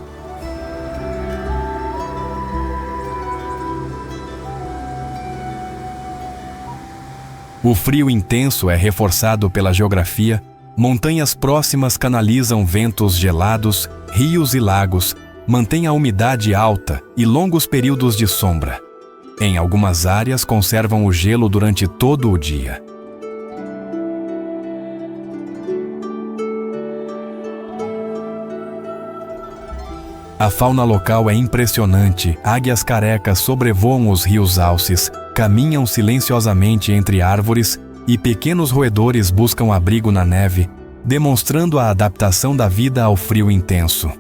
O frio intenso é reforçado pela geografia. Montanhas próximas canalizam ventos gelados, rios e lagos, mantêm a umidade alta e longos períodos de sombra. Em algumas áreas conservam o gelo durante todo o dia. A fauna local é impressionante. Águias carecas sobrevoam os rios alces, caminham silenciosamente entre árvores e pequenos roedores buscam abrigo na neve, demonstrando a adaptação da vida ao frio intenso.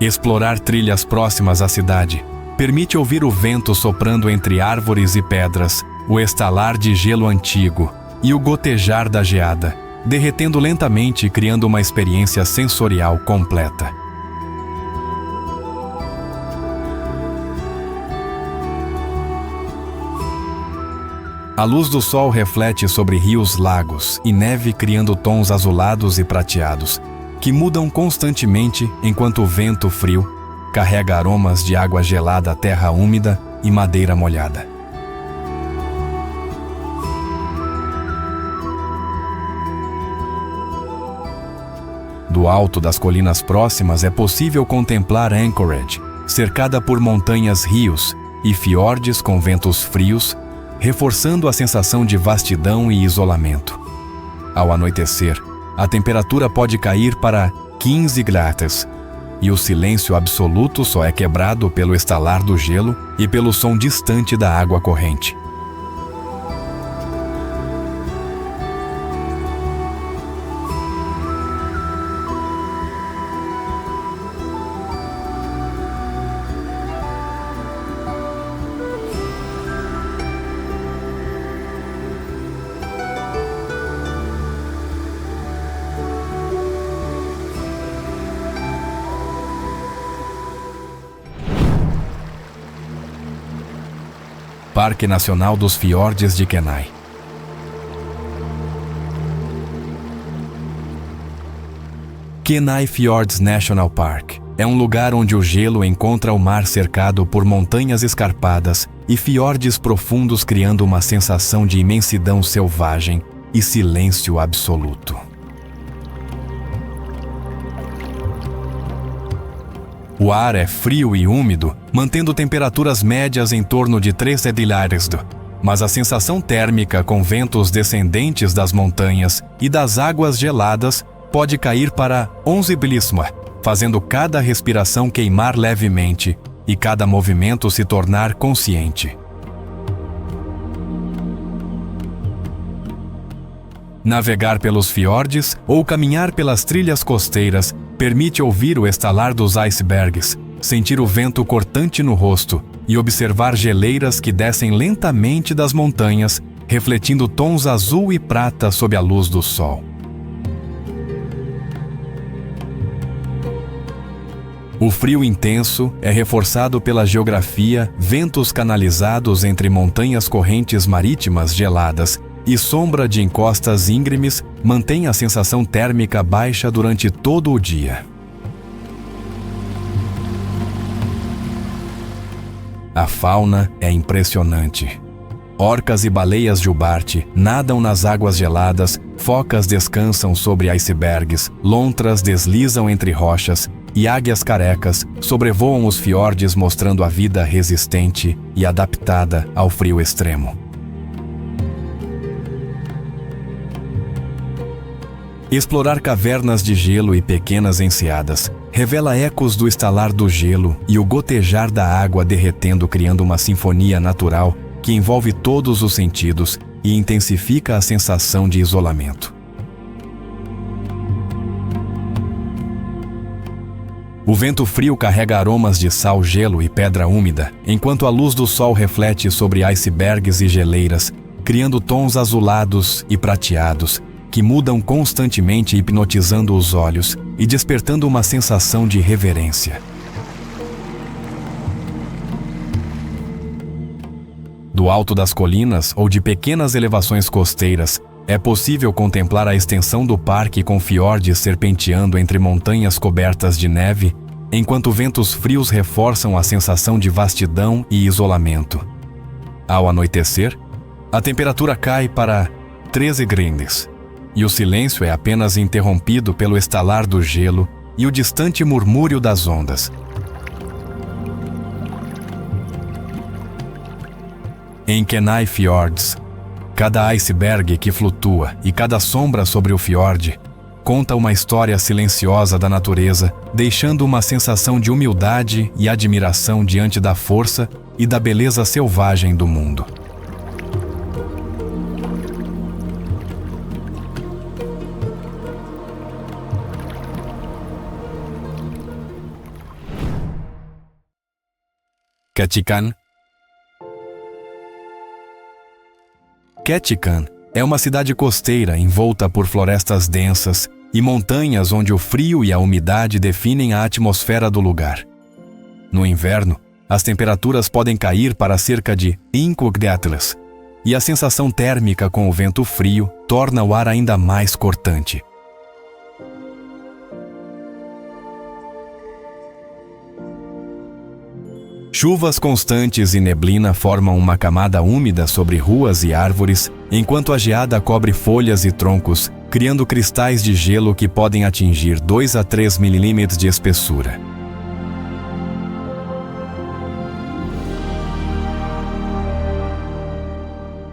Explorar trilhas próximas à cidade permite ouvir o vento soprando entre árvores e pedras, o estalar de gelo antigo e o gotejar da geada, derretendo lentamente, criando uma experiência sensorial completa. A luz do sol reflete sobre rios, lagos e neve, criando tons azulados e prateados, que mudam constantemente enquanto o vento frio carrega aromas de água gelada, terra úmida e madeira molhada. Do alto das colinas próximas é possível contemplar Anchorage, cercada por montanhas, rios e fiordes com ventos frios, reforçando a sensação de vastidão e isolamento. Ao anoitecer, a temperatura pode cair para 15 graus e o silêncio absoluto só é quebrado pelo estalar do gelo e pelo som distante da água corrente. Parque Nacional dos Fiordes de Kenai. Kenai Fjords National Park é um lugar onde o gelo encontra o mar cercado por montanhas escarpadas e fiordes profundos, criando uma sensação de imensidão selvagem e silêncio absoluto. O ar é frio e úmido, mantendo temperaturas médias em torno de 3 Tillaliasta, mas a sensação térmica com ventos descendentes das montanhas e das águas geladas pode cair para 11 Blisma, fazendo cada respiração queimar levemente e cada movimento se tornar consciente. Navegar pelos fiordes ou caminhar pelas trilhas costeiras permite ouvir o estalar dos icebergs, sentir o vento cortante no rosto e observar geleiras que descem lentamente das montanhas, refletindo tons azul e prata sob a luz do sol. O frio intenso é reforçado pela geografia, ventos canalizados entre montanhas, correntes marítimas geladas e sombra de encostas íngremes mantém a sensação térmica baixa durante todo o dia. A fauna é impressionante. Orcas e baleias jubarte nadam nas águas geladas, focas descansam sobre icebergs, lontras deslizam entre rochas e águias carecas sobrevoam os fiordes, mostrando a vida resistente e adaptada ao frio extremo. Explorar cavernas de gelo e pequenas enseadas revela ecos do estalar do gelo e o gotejar da água derretendo, criando uma sinfonia natural que envolve todos os sentidos e intensifica a sensação de isolamento. O vento frio carrega aromas de sal, gelo e pedra úmida, enquanto a luz do sol reflete sobre icebergs e geleiras, criando tons azulados e prateados, que mudam constantemente, hipnotizando os olhos e despertando uma sensação de reverência. Do alto das colinas ou de pequenas elevações costeiras, é possível contemplar a extensão do parque com fiordes serpenteando entre montanhas cobertas de neve, enquanto ventos frios reforçam a sensação de vastidão e isolamento. Ao anoitecer, a temperatura cai para 13 graus, e o silêncio é apenas interrompido pelo estalar do gelo e o distante murmúrio das ondas. Em Kenai Fjords, cada iceberg que flutua e cada sombra sobre o fiord conta uma história silenciosa da natureza, deixando uma sensação de humildade e admiração diante da força e da beleza selvagem do mundo. Ketchikan. Ketchikan é uma cidade costeira envolta por florestas densas e montanhas onde o frio e a umidade definem a atmosfera do lugar. No inverno, as temperaturas podem cair para cerca de 5 graus, e a sensação térmica com o vento frio torna o ar ainda mais cortante. Chuvas constantes e neblina formam uma camada úmida sobre ruas e árvores, enquanto a geada cobre folhas e troncos, criando cristais de gelo que podem atingir 2 a 3 milímetros de espessura.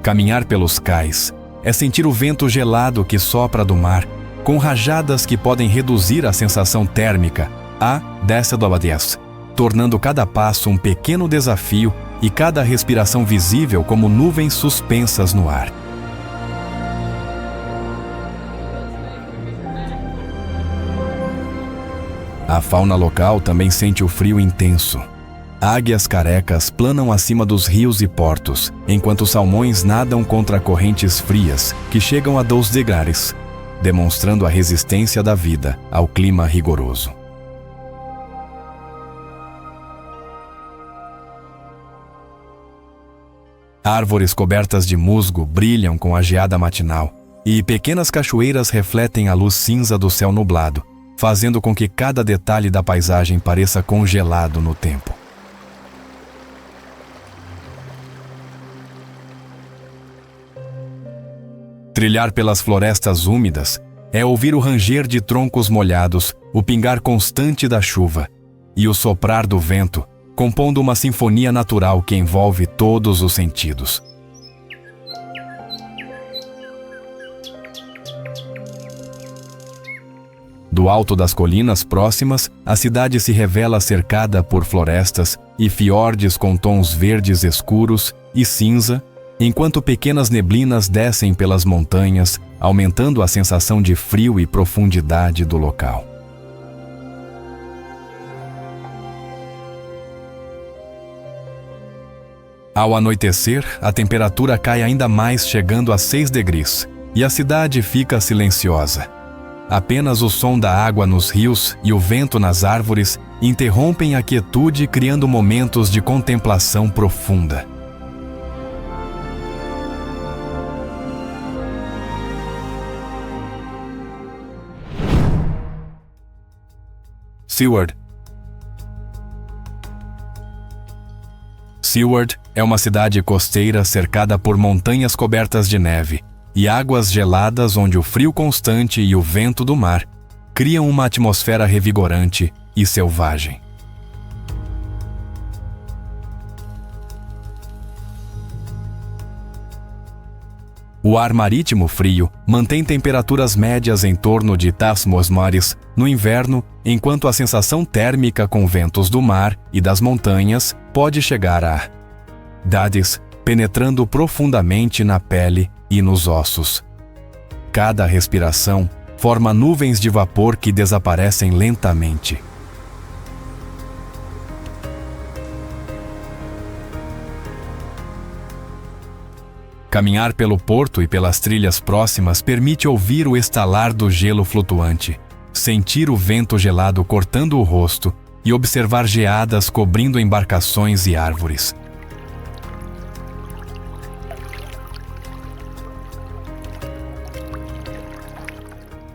Caminhar pelos cais é sentir o vento gelado que sopra do mar, com rajadas que podem reduzir a sensação térmica a 10 graus, tornando cada passo um pequeno desafio e cada respiração visível como nuvens suspensas no ar. A fauna local também sente o frio intenso. Águias carecas planam acima dos rios e portos, enquanto salmões nadam contra correntes frias que chegam a 2 degraus, demonstrando a resistência da vida ao clima rigoroso. Árvores cobertas de musgo brilham com a geada matinal, e pequenas cachoeiras refletem a luz cinza do céu nublado, fazendo com que cada detalhe da paisagem pareça congelado no tempo. Trilhar pelas florestas úmidas é ouvir o ranger de troncos molhados, o pingar constante da chuva e o soprar do vento, compondo uma sinfonia natural que envolve todos os sentidos. Do alto das colinas próximas, a cidade se revela cercada por florestas e fiordes com tons verdes escuros e cinza, enquanto pequenas neblinas descem pelas montanhas, aumentando a sensação de frio e profundidade do local. Ao anoitecer, a temperatura cai ainda mais, chegando a 6 degraus, e a cidade fica silenciosa. Apenas o som da água nos rios e o vento nas árvores interrompem a quietude, criando momentos de contemplação profunda. Seward. Seward é uma cidade costeira cercada por montanhas cobertas de neve e águas geladas onde o frio constante e o vento do mar criam uma atmosfera revigorante e selvagem. O ar marítimo frio mantém temperaturas médias em torno de mares no inverno, enquanto a sensação térmica com ventos do mar e das montanhas pode chegar a penetrando profundamente na pele e nos ossos. Cada respiração forma nuvens de vapor que desaparecem lentamente. Caminhar pelo porto e pelas trilhas próximas permite ouvir o estalar do gelo flutuante, sentir o vento gelado cortando o rosto e observar geadas cobrindo embarcações e árvores.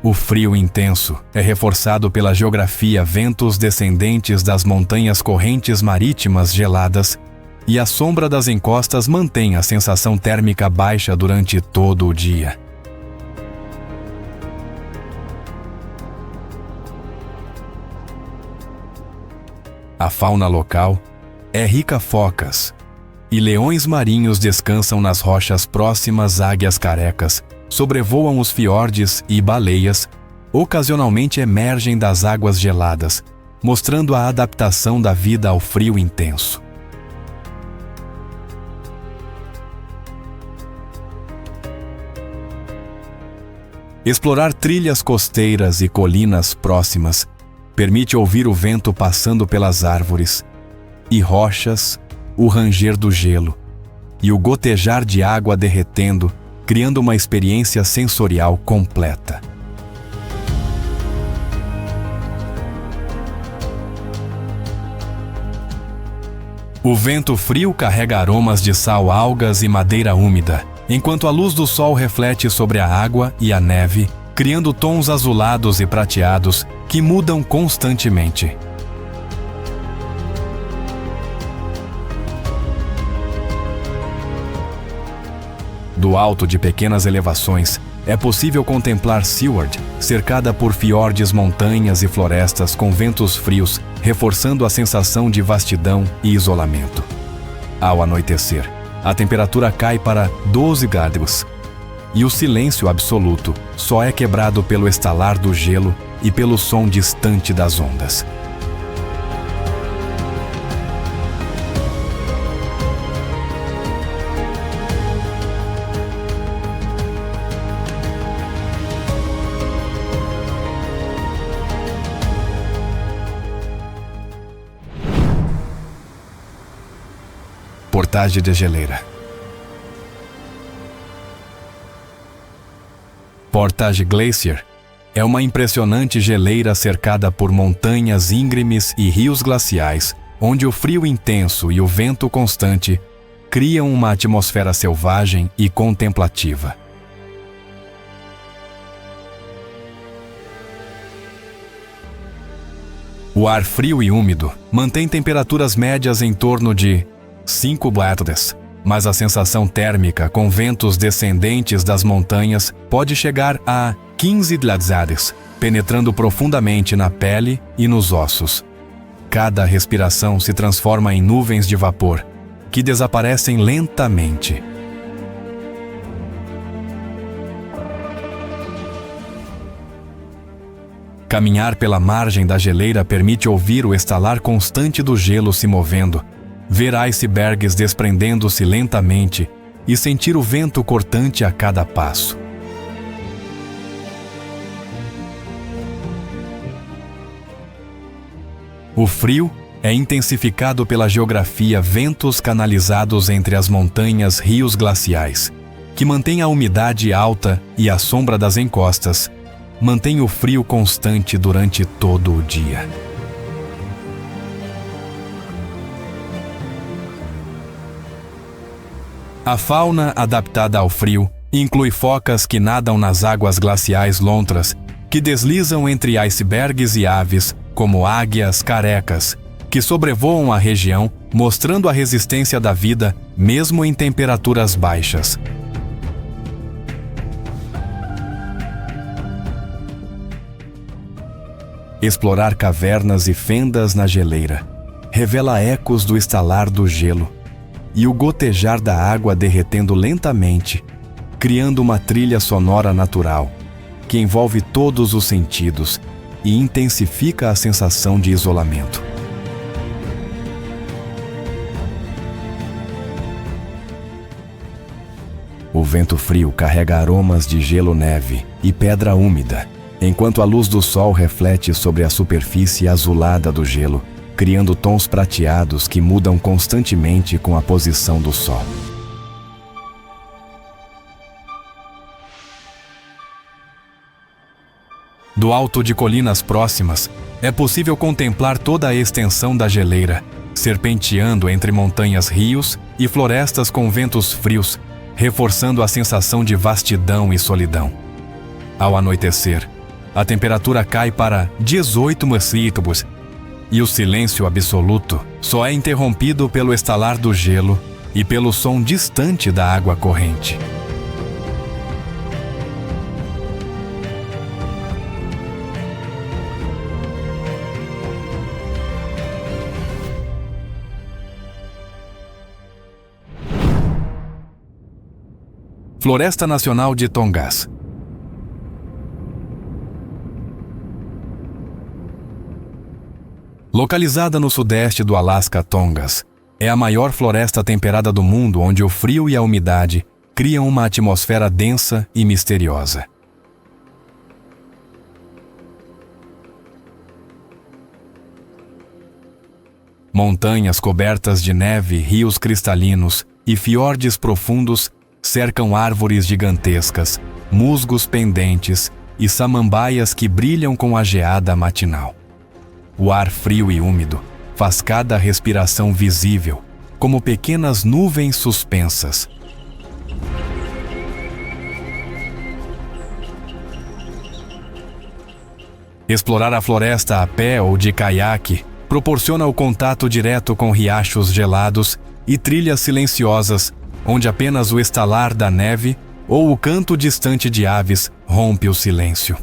O frio intenso é reforçado pela geografia, ventos descendentes das montanhas, correntes marítimas geladas, e a sombra das encostas mantém a sensação térmica baixa durante todo o dia. A fauna local é rica. Focas e leões marinhos descansam nas rochas próximas. Águias carecas sobrevoam os fiordes e baleias ocasionalmente emergem das águas geladas, mostrando a adaptação da vida ao frio intenso. Explorar trilhas costeiras e colinas próximas permite ouvir o vento passando pelas árvores e rochas, o ranger do gelo e o gotejar de água derretendo, criando uma experiência sensorial completa. O vento frio carrega aromas de sal, algas e madeira úmida, enquanto a luz do sol reflete sobre a água e a neve, criando tons azulados e prateados que mudam constantemente. Do alto de pequenas elevações, é possível contemplar Seward, cercada por fiordes, montanhas e florestas com ventos frios, reforçando a sensação de vastidão e isolamento. Ao anoitecer, a temperatura cai para 12 graus e o silêncio absoluto só é quebrado pelo estalar do gelo e pelo som distante das ondas. Portage de geleira. Portage Glacier é uma impressionante geleira cercada por montanhas íngremes e rios glaciais, onde o frio intenso e o vento constante criam uma atmosfera selvagem e contemplativa. O ar frio e úmido mantém temperaturas médias em torno de 5 graus, mas a sensação térmica com ventos descendentes das montanhas pode chegar a 15 graus, penetrando profundamente na pele e nos ossos. Cada respiração se transforma em nuvens de vapor, que desaparecem lentamente. Caminhar pela margem da geleira permite ouvir o estalar constante do gelo se movendo, ver icebergs desprendendo-se lentamente e sentir o vento cortante a cada passo. O frio é intensificado pela geografia, ventos canalizados entre as montanhas, rios glaciais, que mantém a umidade alta e a sombra das encostas, mantém o frio constante durante todo o dia. A fauna adaptada ao frio inclui focas que nadam nas águas glaciais, lontras que deslizam entre icebergs e aves, como águias carecas, que sobrevoam a região, mostrando a resistência da vida mesmo em temperaturas baixas. Explorar cavernas e fendas na geleira revela ecos do estalar do gelo e o gotejar da água derretendo lentamente, criando uma trilha sonora natural, que envolve todos os sentidos e intensifica a sensação de isolamento. O vento frio carrega aromas de gelo-neve e pedra úmida, enquanto a luz do sol reflete sobre a superfície azulada do gelo, criando tons prateados que mudam constantemente com a posição do sol. Do alto de colinas próximas, é possível contemplar toda a extensão da geleira, serpenteando entre montanhas, rios e florestas com ventos frios, reforçando a sensação de vastidão e solidão. Ao anoitecer, a temperatura cai para 18 graus e o silêncio absoluto só é interrompido pelo estalar do gelo e pelo som distante da água corrente. Floresta Nacional de Tongass. Localizada no sudeste do Alasca, Tongass é a maior floresta temperada do mundo, onde o frio e a umidade criam uma atmosfera densa e misteriosa. Montanhas cobertas de neve, rios cristalinos e fiordes profundos cercam árvores gigantescas, musgos pendentes e samambaias que brilham com a geada matinal. O ar frio e úmido faz cada respiração visível, como pequenas nuvens suspensas. Explorar a floresta a pé ou de caiaque proporciona o contato direto com riachos gelados e trilhas silenciosas, onde apenas o estalar da neve ou o canto distante de aves rompe o silêncio.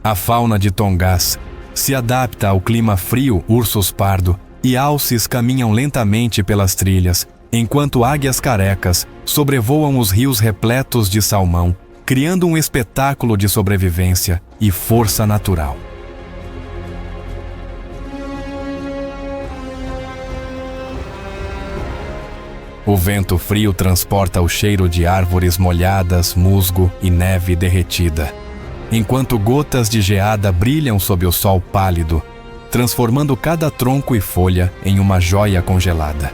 A fauna de Tongass se adapta ao clima frio. Ursos pardo e alces caminham lentamente pelas trilhas, enquanto águias carecas sobrevoam os rios repletos de salmão, criando um espetáculo de sobrevivência e força natural. O vento frio transporta o cheiro de árvores molhadas, musgo e neve derretida, enquanto gotas de geada brilham sob o sol pálido, transformando cada tronco e folha em uma joia congelada.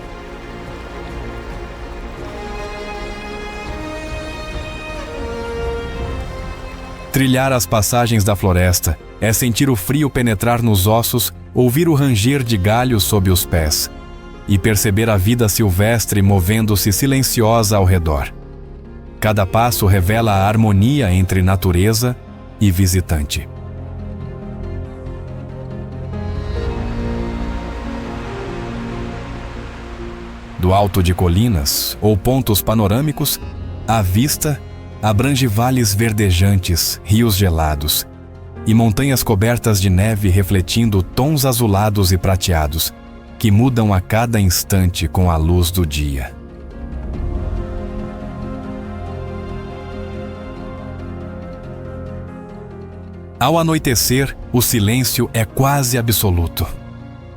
Trilhar as passagens da floresta é sentir o frio penetrar nos ossos, ouvir o ranger de galhos sob os pés e perceber a vida silvestre movendo-se silenciosa ao redor. Cada passo revela a harmonia entre natureza e visitante. Do alto de colinas ou pontos panorâmicos, a vista abrange vales verdejantes, rios gelados e montanhas cobertas de neve refletindo tons azulados e prateados, que mudam a cada instante com a luz do dia. Ao anoitecer, o silêncio é quase absoluto.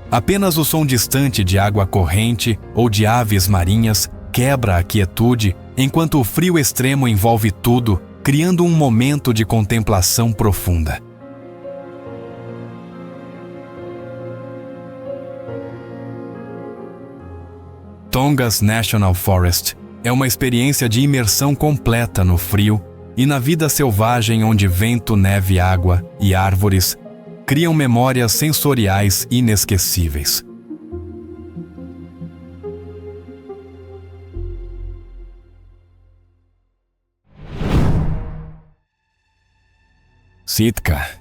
Apenas o som distante de água corrente ou de aves marinhas quebra a quietude, enquanto o frio extremo envolve tudo, criando um momento de contemplação profunda. Tongass National Forest é uma experiência de imersão completa no frio e na vida selvagem, onde vento, neve, água e árvores criam memórias sensoriais inesquecíveis. Sitka.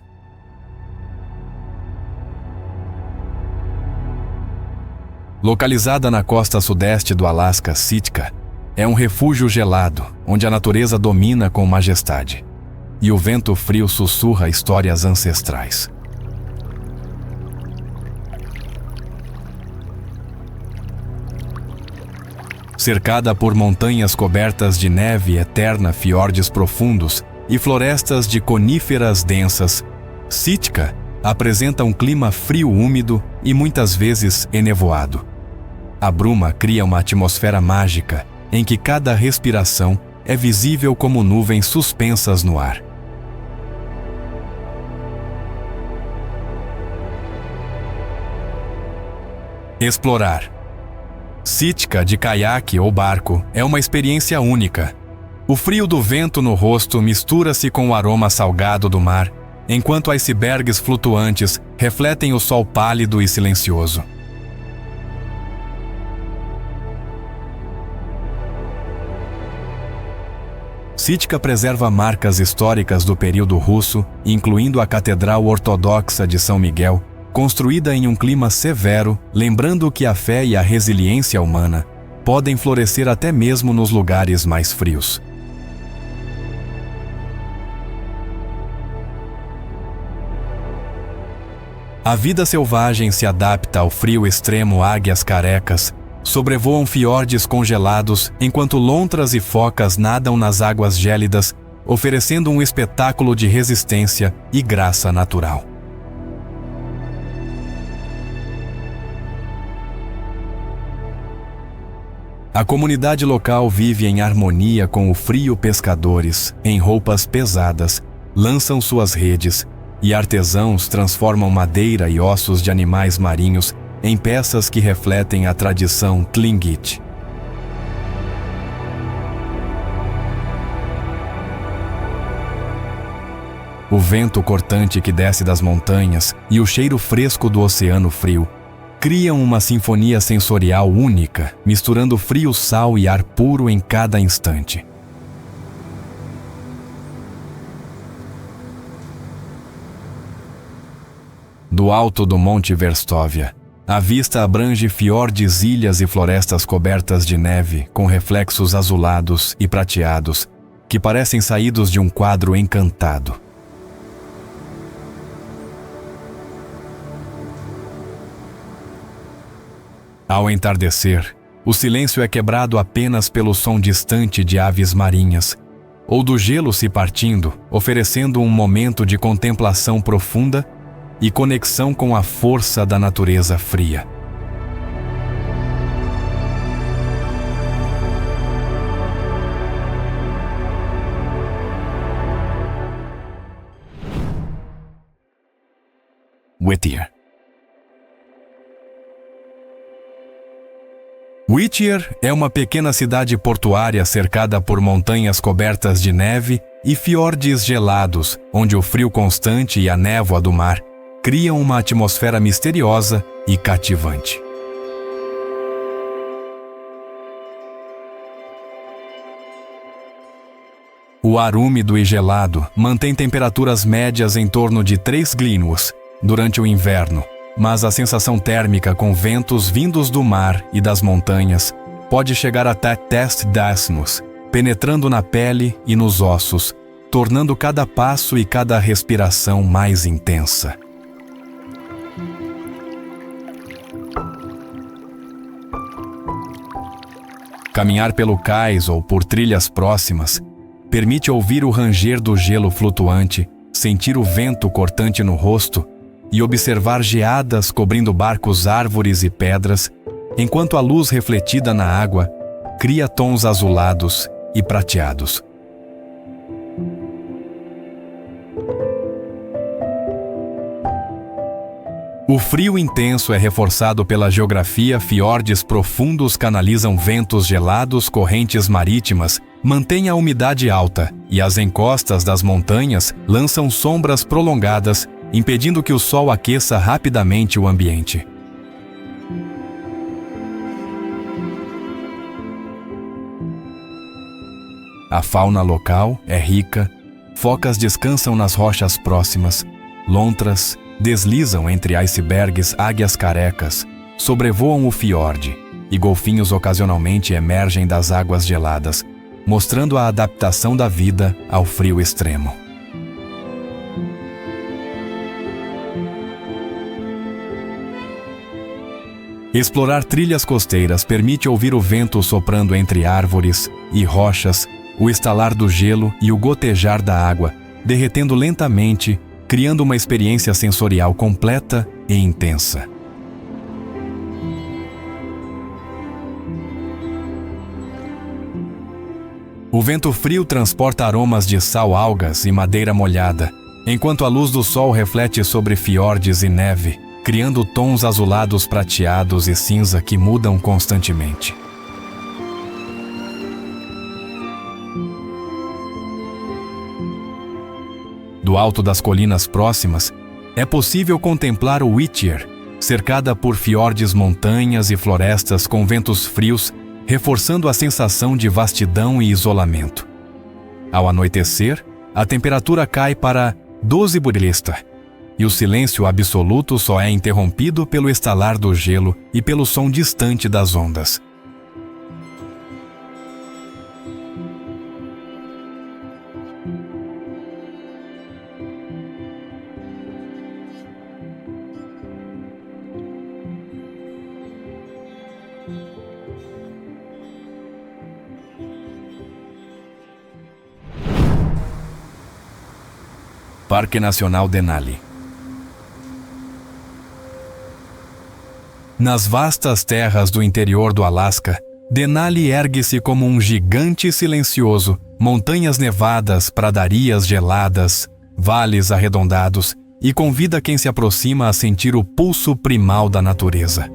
Localizada na costa sudeste do Alasca, Sitka é um refúgio gelado, onde a natureza domina com majestade, e o vento frio sussurra histórias ancestrais. Cercada por montanhas cobertas de neve eterna, fiordes profundos e florestas de coníferas densas, Sitka apresenta um clima frio úmido e muitas vezes enevoado. A bruma cria uma atmosfera mágica em que cada respiração é visível como nuvens suspensas no ar. Explorar. Sitka de caiaque ou barco é uma experiência única. O frio do vento no rosto mistura-se com o aroma salgado do mar, enquanto icebergs flutuantes refletem o sol pálido e silencioso. Sitka preserva marcas históricas do período russo, incluindo a Catedral Ortodoxa de São Miguel, construída em um clima severo, lembrando que a fé e a resiliência humana podem florescer até mesmo nos lugares mais frios. A vida selvagem se adapta ao frio extremo. Águias carecas sobrevoam fiordes congelados, enquanto lontras e focas nadam nas águas gélidas, oferecendo um espetáculo de resistência e graça natural. A comunidade local vive em harmonia com o frio. Pescadores, em roupas pesadas, lançam suas redes, e artesãos transformam madeira e ossos de animais marinhos em peças que refletem a tradição Tlingit. O vento cortante que desce das montanhas e o cheiro fresco do oceano frio criam uma sinfonia sensorial única, misturando frio, sal e ar puro em cada instante. Do alto do Monte Verstovia, a vista abrange fiordes, ilhas e florestas cobertas de neve, com reflexos azulados e prateados, que parecem saídos de um quadro encantado. Ao entardecer, o silêncio é quebrado apenas pelo som distante de aves marinhas, ou do gelo se partindo, oferecendo um momento de contemplação profunda e conexão com a força da natureza fria. Whittier. Whittier é uma pequena cidade portuária cercada por montanhas cobertas de neve e fiordes gelados, onde o frio constante e a névoa do mar criam uma atmosfera misteriosa e cativante. O ar úmido e gelado mantém temperaturas médias em torno de 3 graus durante o inverno, mas a sensação térmica com ventos vindos do mar e das montanhas pode chegar até 10 décimos, penetrando na pele e nos ossos, tornando cada passo e cada respiração mais intensa. Caminhar pelo cais ou por trilhas próximas permite ouvir o ranger do gelo flutuante, sentir o vento cortante no rosto e observar geadas cobrindo barcos, árvores e pedras, enquanto a luz refletida na água cria tons azulados e prateados. O frio intenso é reforçado pela geografia. Fiordes profundos canalizam ventos gelados, correntes marítimas mantêm a umidade alta e as encostas das montanhas lançam sombras prolongadas, impedindo que o sol aqueça rapidamente o ambiente. A fauna local é rica. Focas descansam nas rochas próximas, lontras deslizam entre icebergs, águias carecas sobrevoam o fiorde e golfinhos ocasionalmente emergem das águas geladas, mostrando a adaptação da vida ao frio extremo. Explorar trilhas costeiras permite ouvir o vento soprando entre árvores e rochas, o estalar do gelo e o gotejar da água, derretendo lentamente, criando uma experiência sensorial completa e intensa. O vento frio transporta aromas de sal, algas e madeira molhada, enquanto a luz do sol reflete sobre fiordes e neve, criando tons azulados, prateados e cinza que mudam constantemente. Do alto das colinas próximas, é possível contemplar o Whittier, cercada por fiordes, montanhas e florestas com ventos frios, reforçando a sensação de vastidão e isolamento. Ao anoitecer, a temperatura cai para 12 Burilista, e o silêncio absoluto só é interrompido pelo estalar do gelo e pelo som distante das ondas. Parque Nacional Denali. Nas vastas terras do interior do Alasca, Denali ergue-se como um gigante silencioso, montanhas nevadas, pradarias geladas, vales arredondados, e convida quem se aproxima a sentir o pulso primal da natureza.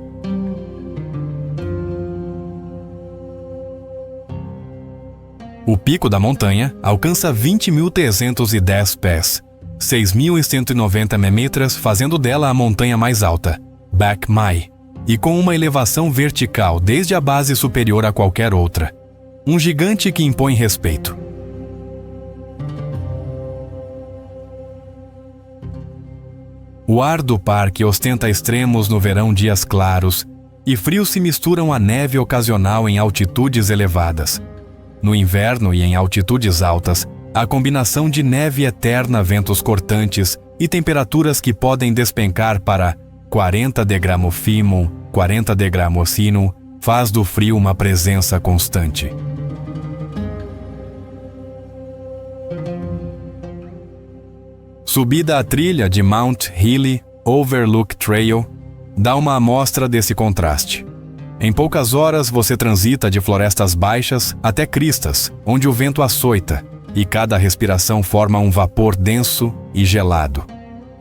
O pico da montanha alcança 20.310 pés, 6.190 metros, fazendo dela a montanha mais alta, Back Mai, e com uma elevação vertical desde a base superior a qualquer outra. Um gigante que impõe respeito. O ar do parque ostenta extremos no verão, dias claros, e frios se misturam à neve ocasional em altitudes elevadas. No inverno e em altitudes altas, a combinação de neve eterna, ventos cortantes e temperaturas que podem despencar para 40 degramofimum, 40 degramossinum, faz do frio uma presença constante. Subida à trilha de Mount Healy Overlook Trail dá uma amostra desse contraste. Em poucas horas você transita de florestas baixas até cristas, onde o vento açoita, e cada respiração forma um vapor denso e gelado.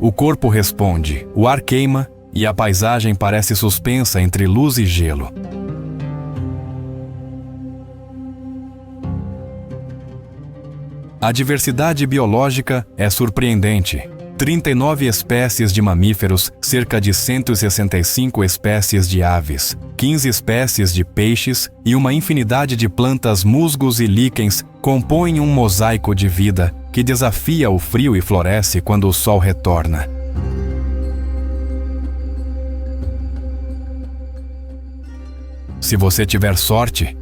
O corpo responde, o ar queima e a paisagem parece suspensa entre luz e gelo. A diversidade biológica é surpreendente. 39 espécies de mamíferos, cerca de 165 espécies de aves, 15 espécies de peixes e uma infinidade de plantas, musgos e líquens compõem um mosaico de vida que desafia o frio e floresce quando o sol retorna. Se você tiver sorte,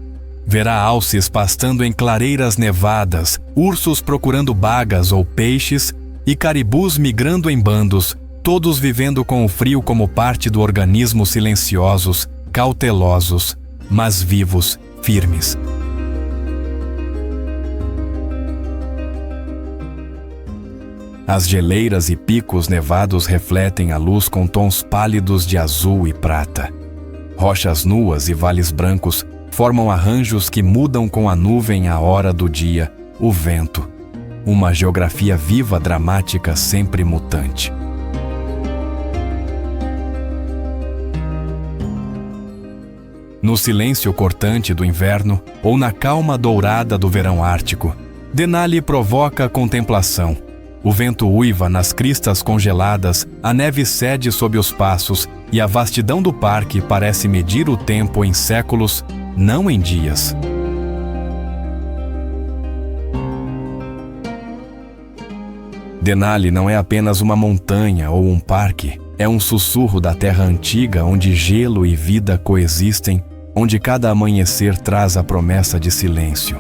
verá alces pastando em clareiras nevadas, ursos procurando bagas ou peixes e caribus migrando em bandos, todos vivendo com o frio como parte do organismo, silenciosos, cautelosos, mas vivos, firmes. As geleiras e picos nevados refletem a luz com tons pálidos de azul e prata. Rochas nuas e vales brancos formam arranjos que mudam com a nuvem, a hora do dia, o vento. Uma geografia viva, dramática, sempre mutante. No silêncio cortante do inverno ou na calma dourada do verão ártico, Denali provoca contemplação. O vento uiva nas cristas congeladas, a neve cede sob os passos e a vastidão do parque parece medir o tempo em séculos, não em dias. Denali não é apenas uma montanha ou um parque, é um sussurro da terra antiga onde gelo e vida coexistem, onde cada amanhecer traz a promessa de silêncio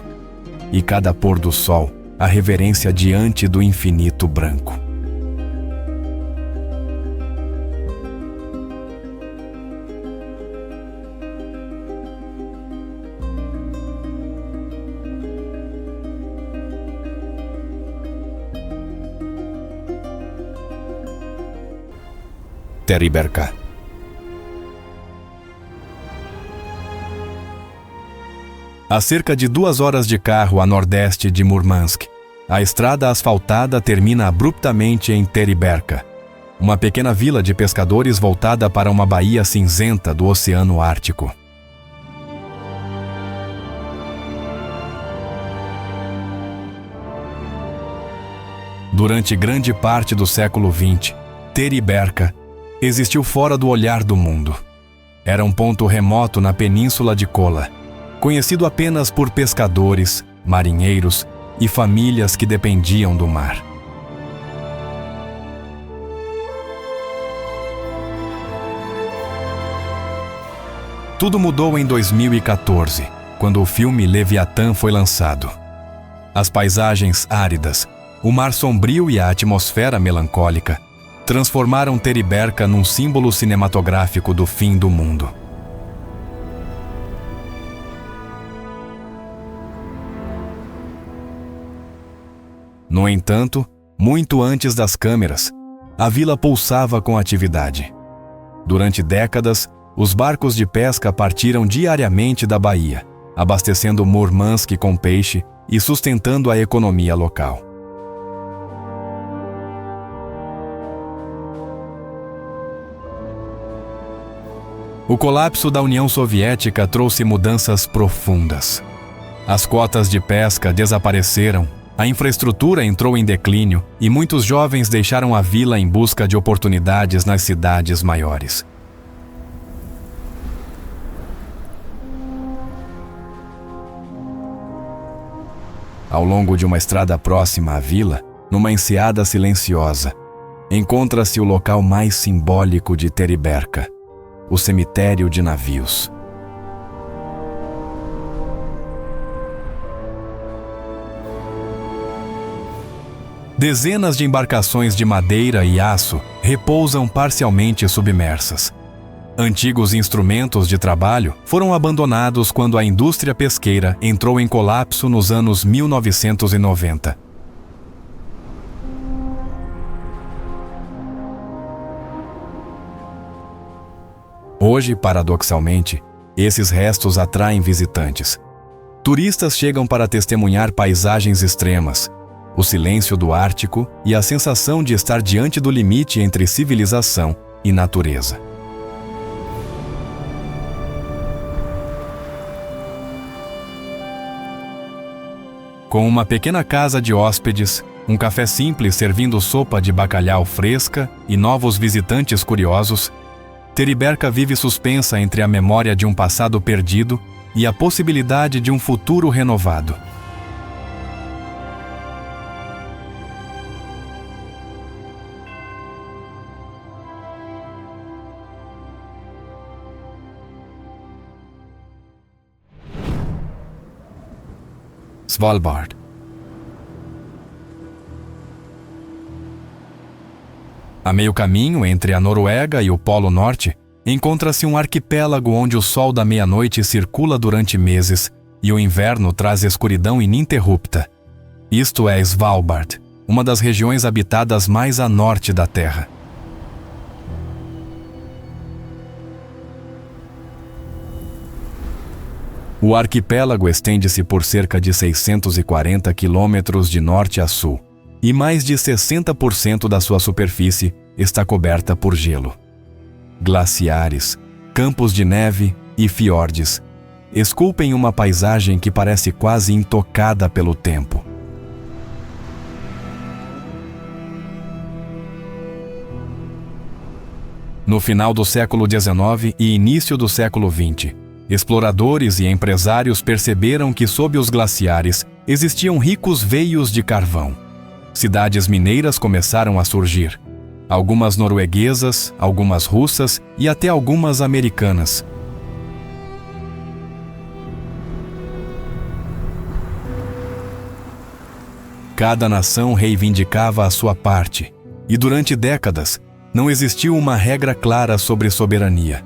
e cada pôr do sol a reverência diante do infinito branco. Teriberka. A cerca de 2 horas de carro a nordeste de Murmansk, a estrada asfaltada termina abruptamente em Teriberka, uma pequena vila de pescadores voltada para uma baía cinzenta do Oceano Ártico. Durante grande parte do século XX, Teriberka existiu fora do olhar do mundo. Era um ponto remoto na península de Kola, conhecido apenas por pescadores, marinheiros e famílias que dependiam do mar. Tudo mudou em 2014, quando o filme Leviatã foi lançado. As paisagens áridas, o mar sombrio e a atmosfera melancólica transformaram Teriberka num símbolo cinematográfico do fim do mundo. No entanto, muito antes das câmeras, a vila pulsava com atividade. Durante décadas, os barcos de pesca partiram diariamente da baía, abastecendo Murmansk com peixe e sustentando a economia local. O colapso da União Soviética trouxe mudanças profundas. As cotas de pesca desapareceram, a infraestrutura entrou em declínio e muitos jovens deixaram a vila em busca de oportunidades nas cidades maiores. Ao longo de uma estrada próxima à vila, numa enseada silenciosa, encontra-se o local mais simbólico de Teriberka, o cemitério de navios. Dezenas de embarcações de madeira e aço repousam parcialmente submersas. Antigos instrumentos de trabalho foram abandonados quando a indústria pesqueira entrou em colapso nos anos 1990. Hoje, paradoxalmente, esses restos atraem visitantes. Turistas chegam para testemunhar paisagens extremas, o silêncio do Ártico e a sensação de estar diante do limite entre civilização e natureza. Com uma pequena casa de hóspedes, um café simples servindo sopa de bacalhau fresca e novos visitantes curiosos, Teriberka vive suspensa entre a memória de um passado perdido e a possibilidade de um futuro renovado. Svalbard. A meio caminho entre a Noruega e o Polo Norte, encontra-se um arquipélago onde o sol da meia-noite circula durante meses e o inverno traz escuridão ininterrupta. Isto é Svalbard, uma das regiões habitadas mais a norte da Terra. O arquipélago estende-se por cerca de 640 quilômetros de norte a sul, e mais de 60% da sua superfície está coberta por gelo. Glaciares, campos de neve e fiordes esculpem uma paisagem que parece quase intocada pelo tempo. No final do século XIX e início do século XX, exploradores e empresários perceberam que sob os glaciares existiam ricos veios de carvão. Cidades mineiras começaram a surgir. Algumas norueguesas, algumas russas e até algumas americanas. Cada nação reivindicava a sua parte, e durante décadas não existiu uma regra clara sobre soberania.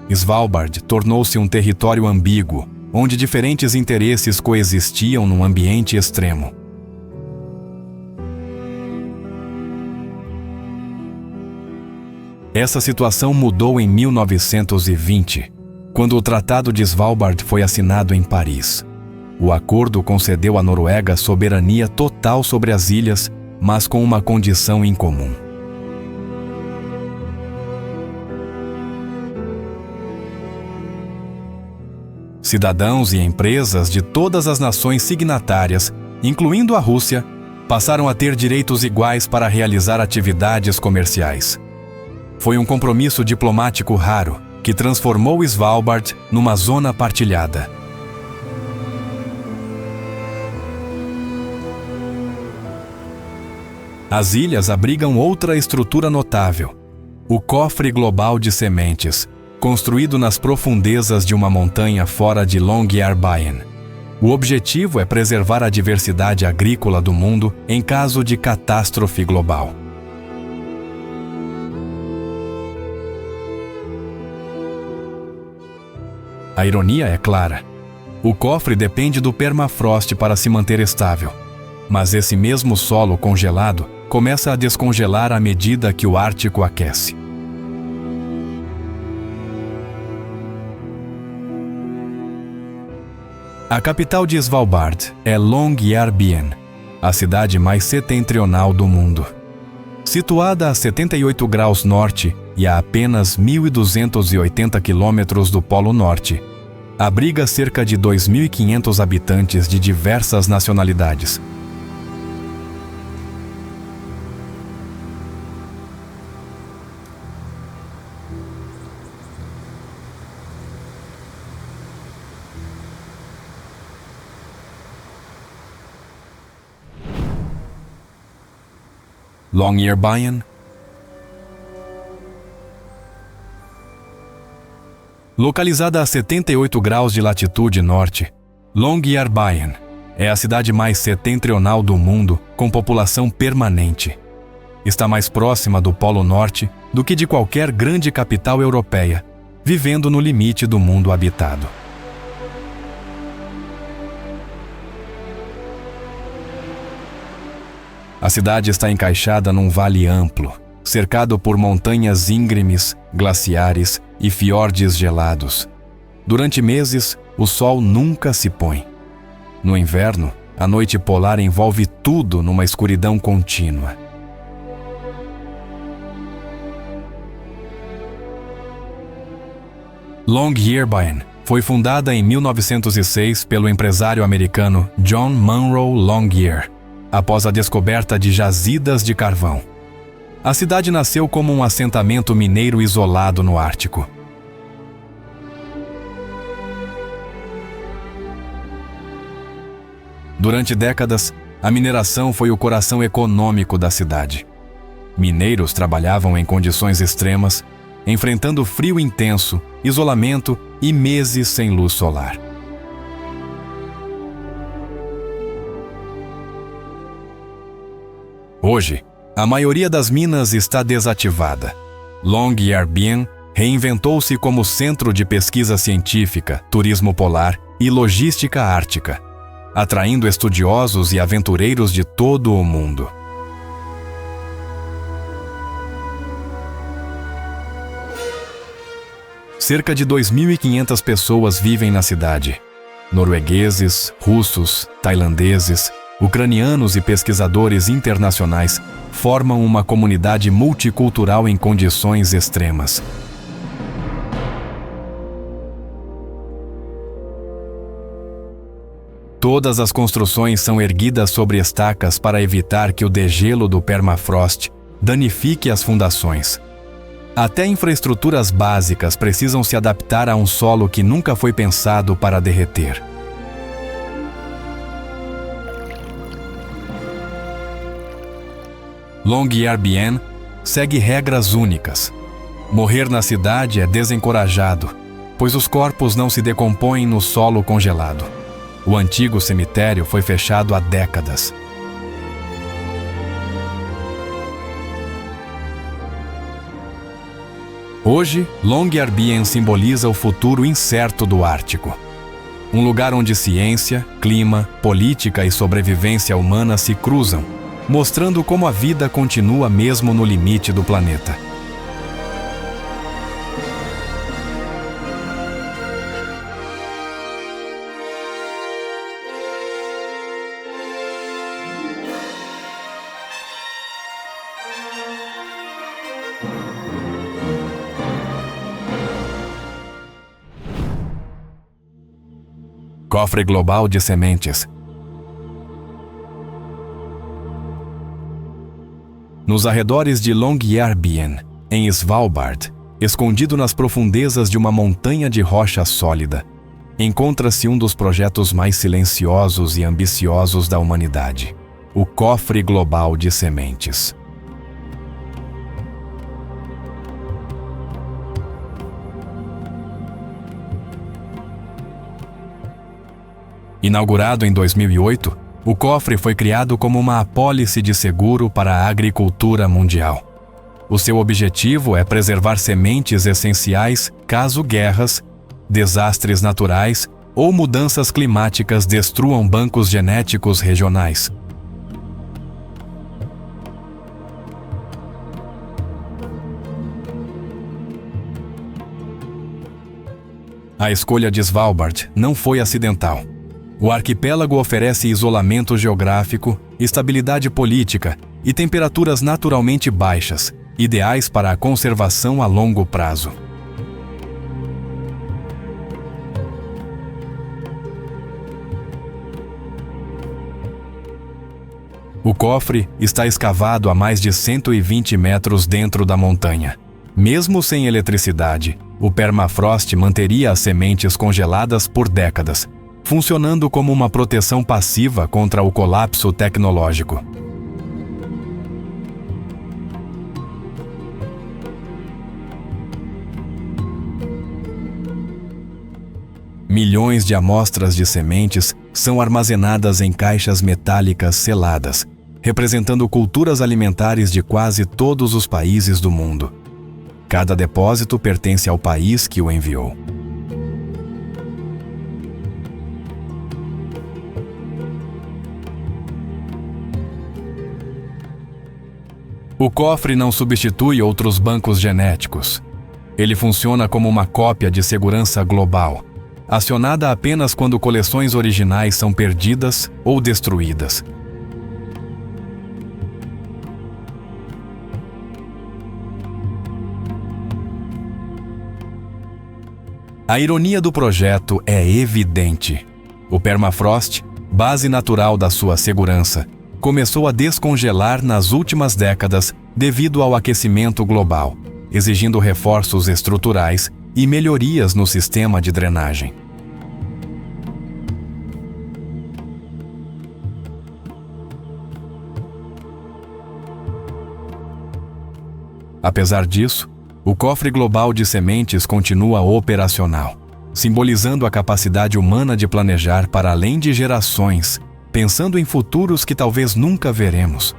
Svalbard tornou-se um território ambíguo, onde diferentes interesses coexistiam num ambiente extremo. Essa situação mudou em 1920, quando o Tratado de Svalbard foi assinado em Paris. O acordo concedeu à Noruega soberania total sobre as ilhas, mas com uma condição incomum. Cidadãos e empresas de todas as nações signatárias, incluindo a Rússia, passaram a ter direitos iguais para realizar atividades comerciais. Foi um compromisso diplomático raro que transformou Svalbard numa zona partilhada. As ilhas abrigam outra estrutura notável: o Cofre Global de Sementes, construído nas profundezas de uma montanha fora de Longyearbyen. O objetivo é preservar a diversidade agrícola do mundo em caso de catástrofe global. A ironia é clara. O cofre depende do permafrost para se manter estável, mas esse mesmo solo congelado começa a descongelar à medida que o Ártico aquece. A capital de Svalbard é Longyearbyen, a cidade mais setentrional do mundo. Situada a 78 graus norte e a apenas 1.280 quilômetros do Polo Norte, abriga cerca de 2.500 habitantes de diversas nacionalidades. Longyearbyen. Localizada a 78 graus de latitude norte, Longyearbyen é a cidade mais setentrional do mundo com população permanente. Está mais próxima do Polo Norte do que de qualquer grande capital europeia, vivendo no limite do mundo habitado. A cidade está encaixada num vale amplo, cercado por montanhas íngremes, glaciares e fiordes gelados. Durante meses, o sol nunca se põe. No inverno, a noite polar envolve tudo numa escuridão contínua. Longyearbyen foi fundada em 1906 pelo empresário americano John Munro Longyear, após a descoberta de jazidas de carvão. A cidade nasceu como um assentamento mineiro isolado no Ártico. Durante décadas, a mineração foi o coração econômico da cidade. Mineiros trabalhavam em condições extremas, enfrentando frio intenso, isolamento e meses sem luz solar. Hoje, a maioria das minas está desativada. Longyearbyen reinventou-se como centro de pesquisa científica, turismo polar e logística ártica, atraindo estudiosos e aventureiros de todo o mundo. Cerca de 2.500 pessoas vivem na cidade. Noruegueses, russos, tailandeses, ucranianos e pesquisadores internacionais formam uma comunidade multicultural em condições extremas. Todas as construções são erguidas sobre estacas para evitar que o degelo do permafrost danifique as fundações. Até infraestruturas básicas precisam se adaptar a um solo que nunca foi pensado para derreter. Longyearbyen segue regras únicas. Morrer na cidade é desencorajado, pois os corpos não se decompõem no solo congelado. O antigo cemitério foi fechado há décadas. Hoje, Longyearbyen simboliza o futuro incerto do Ártico. Um lugar onde ciência, clima, política e sobrevivência humana se cruzam, mostrando como a vida continua mesmo no limite do planeta. Cofre global de sementes. Nos arredores de Longyearbyen, em Svalbard, escondido nas profundezas de uma montanha de rocha sólida, encontra-se um dos projetos mais silenciosos e ambiciosos da humanidade, o Cofre Global de Sementes. Inaugurado em 2008, o cofre foi criado como uma apólice de seguro para a agricultura mundial. O seu objetivo é preservar sementes essenciais caso guerras, desastres naturais ou mudanças climáticas destruam bancos genéticos regionais. A escolha de Svalbard não foi acidental. O arquipélago oferece isolamento geográfico, estabilidade política e temperaturas naturalmente baixas, ideais para a conservação a longo prazo. O cofre está escavado a mais de 120 metros dentro da montanha. Mesmo sem eletricidade, o permafrost manteria as sementes congeladas por décadas, funcionando como uma proteção passiva contra o colapso tecnológico. Milhões de amostras de sementes são armazenadas em caixas metálicas seladas, representando culturas alimentares de quase todos os países do mundo. Cada depósito pertence ao país que o enviou. O cofre não substitui outros bancos genéticos. Ele funciona como uma cópia de segurança global, acionada apenas quando coleções originais são perdidas ou destruídas. A ironia do projeto é evidente. O permafrost, base natural da sua segurança, começou a descongelar nas últimas décadas devido ao aquecimento global, exigindo reforços estruturais e melhorias no sistema de drenagem. Apesar disso, o cofre global de sementes continua operacional, simbolizando a capacidade humana de planejar para além de gerações, pensando em futuros que talvez nunca veremos.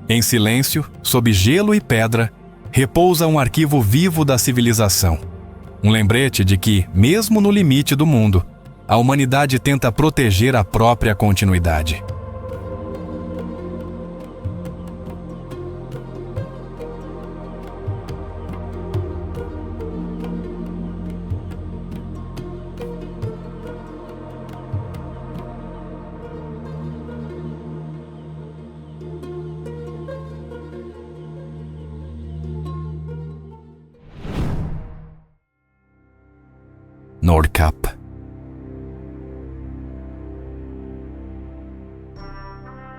Em silêncio, sob gelo e pedra, repousa um arquivo vivo da civilização. Um lembrete de que, mesmo no limite do mundo, a humanidade tenta proteger a própria continuidade. Nordkapp.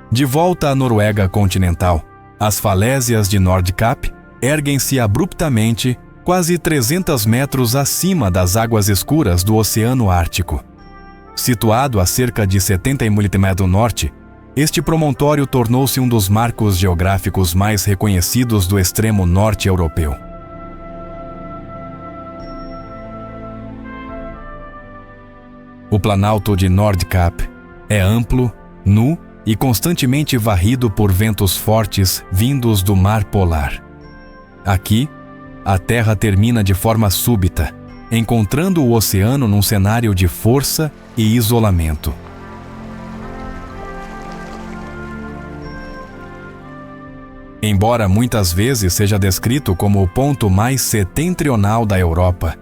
De volta à Noruega continental, as falésias de Nordkapp erguem-se abruptamente quase 300 metros acima das águas escuras do Oceano Ártico. Situado a cerca de 70 km do norte, este promontório tornou-se um dos marcos geográficos mais reconhecidos do extremo norte europeu. O planalto de Nordkapp é amplo, nu e constantemente varrido por ventos fortes vindos do mar polar. Aqui, a Terra termina de forma súbita, encontrando o oceano num cenário de força e isolamento. Embora muitas vezes seja descrito como o ponto mais setentrional da Europa,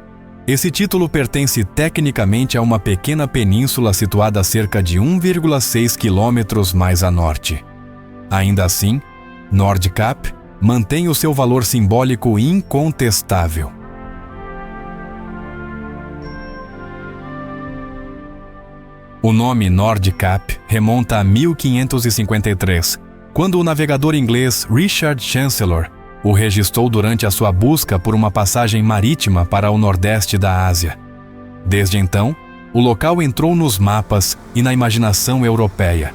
esse título pertence tecnicamente a uma pequena península situada a cerca de 1,6 quilômetros mais a norte. Ainda assim, Nordkapp mantém o seu valor simbólico incontestável. O nome Nordkapp remonta a 1553, quando o navegador inglês Richard Chancellor o registrou durante a sua busca por uma passagem marítima para o nordeste da Ásia. Desde então, o local entrou nos mapas e na imaginação europeia.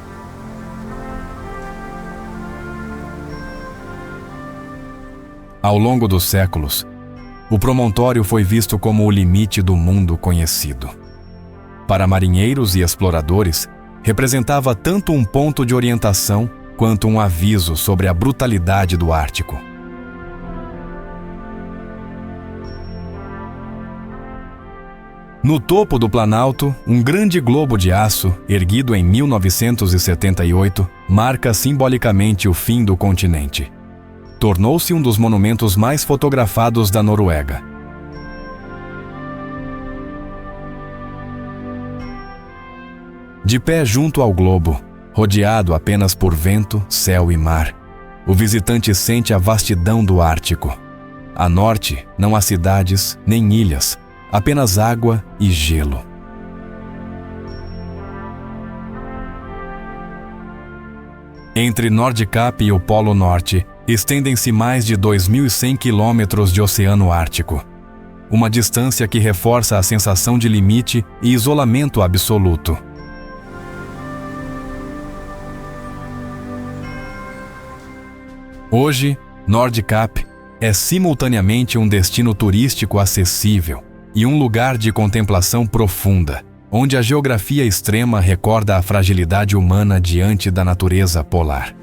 Ao longo dos séculos, o promontório foi visto como o limite do mundo conhecido. Para marinheiros e exploradores, representava tanto um ponto de orientação quanto um aviso sobre a brutalidade do Ártico. No topo do Planalto, um grande globo de aço, erguido em 1978, marca simbolicamente o fim do continente. Tornou-se um dos monumentos mais fotografados da Noruega. De pé junto ao globo, rodeado apenas por vento, céu e mar, o visitante sente a vastidão do Ártico. A norte, não há cidades nem ilhas, apenas água e gelo. Entre Nordkapp e o Polo Norte, estendem-se mais de 2.100 quilômetros de Oceano Ártico. Uma distância que reforça a sensação de limite e isolamento absoluto. Hoje, Nordkapp é simultaneamente um destino turístico acessível e um lugar de contemplação profunda, onde a geografia extrema recorda a fragilidade humana diante da natureza polar.